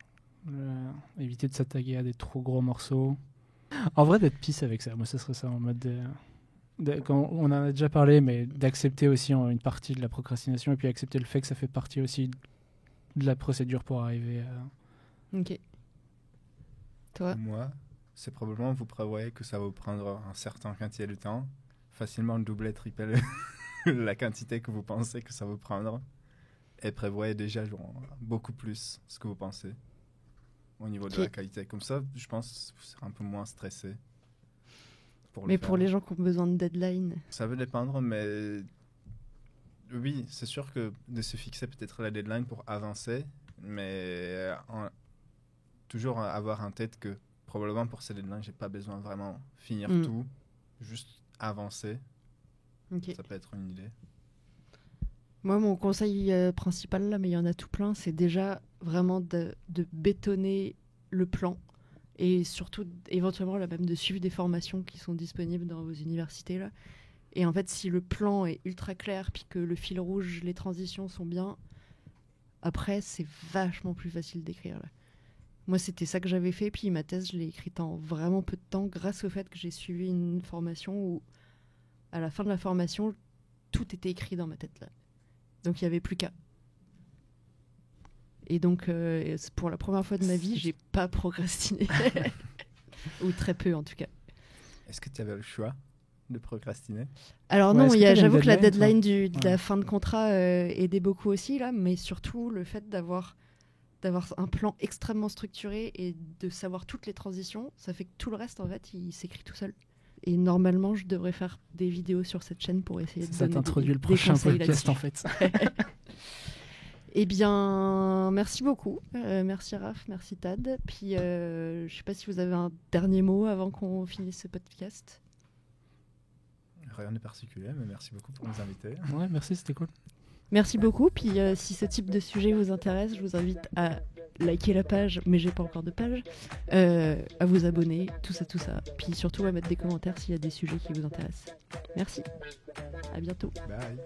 éviter de s'attaquer à des trop gros morceaux. En vrai, d'être pisse avec ça. Moi, ce serait ça en mode quand on en a déjà parlé, mais d'accepter aussi une partie de la procrastination et puis accepter le fait que ça fait partie aussi de la procédure pour arriver à... Ok. Toi? Moi, c'est probablement vous prévoyez que ça va vous prendre un certain quantité de temps, facilement doubler, tripler la quantité que vous pensez que ça va vous prendre, et prévoyez déjà beaucoup plus ce que vous pensez au niveau de la qualité. Comme ça, je pense que vous serez un peu moins stressé. Mais pour les gens qui ont besoin de deadline? Ça va dépendre, mais oui, c'est sûr que de se fixer peut-être la deadline pour avancer, mais toujours avoir en tête que probablement pour cette deadline, j'ai pas besoin de vraiment finir tout, juste avancer. Okay. Ça peut être une idée. Moi, mon conseil principal, là, mais il y en a tout plein, c'est déjà vraiment de bétonner le plan et surtout éventuellement là, même de suivre des formations qui sont disponibles dans vos universités. Là. Et en fait, si le plan est ultra clair puis que le fil rouge, les transitions sont bien, après, c'est vachement plus facile d'écrire. Là. Moi, c'était ça que j'avais fait, puis ma thèse, je l'ai écrite en vraiment peu de temps grâce au fait que j'ai suivi une formation où, à la fin de la formation, tout était écrit dans ma tête. Là. Donc, il n'y avait plus qu'à. Et donc, pour la première fois de ma vie, j'ai pas procrastiné. Ou très peu, en tout cas. Est-ce que tu avais le choix de procrastiner? Alors Ouais, non, j'avoue que la deadline de Ouais. la fin de contrat aidait beaucoup aussi, là, mais surtout le fait d'avoir un plan extrêmement structuré et de savoir toutes les transitions, ça fait que tout le reste, en fait, il s'écrit tout seul. Et normalement, je devrais faire des vidéos sur cette chaîne pour essayer de Ça donner t'introduit le des prochain conseils podcast, là-dessus. en fait. Eh bien, merci beaucoup. Merci Raph, merci Tad. Puis, je sais pas si vous avez un dernier mot avant qu'on finisse ce podcast. Rien de particulier, mais merci beaucoup pour nous inviter. Ouais, merci, c'était cool. Merci beaucoup. Puis, si ce type de sujet vous intéresse, je vous invite à liker la page, mais j'ai pas encore de page, à vous abonner, tout ça. Puis surtout à mettre des commentaires s'il y a des sujets qui vous intéressent. Merci. À bientôt. Bye.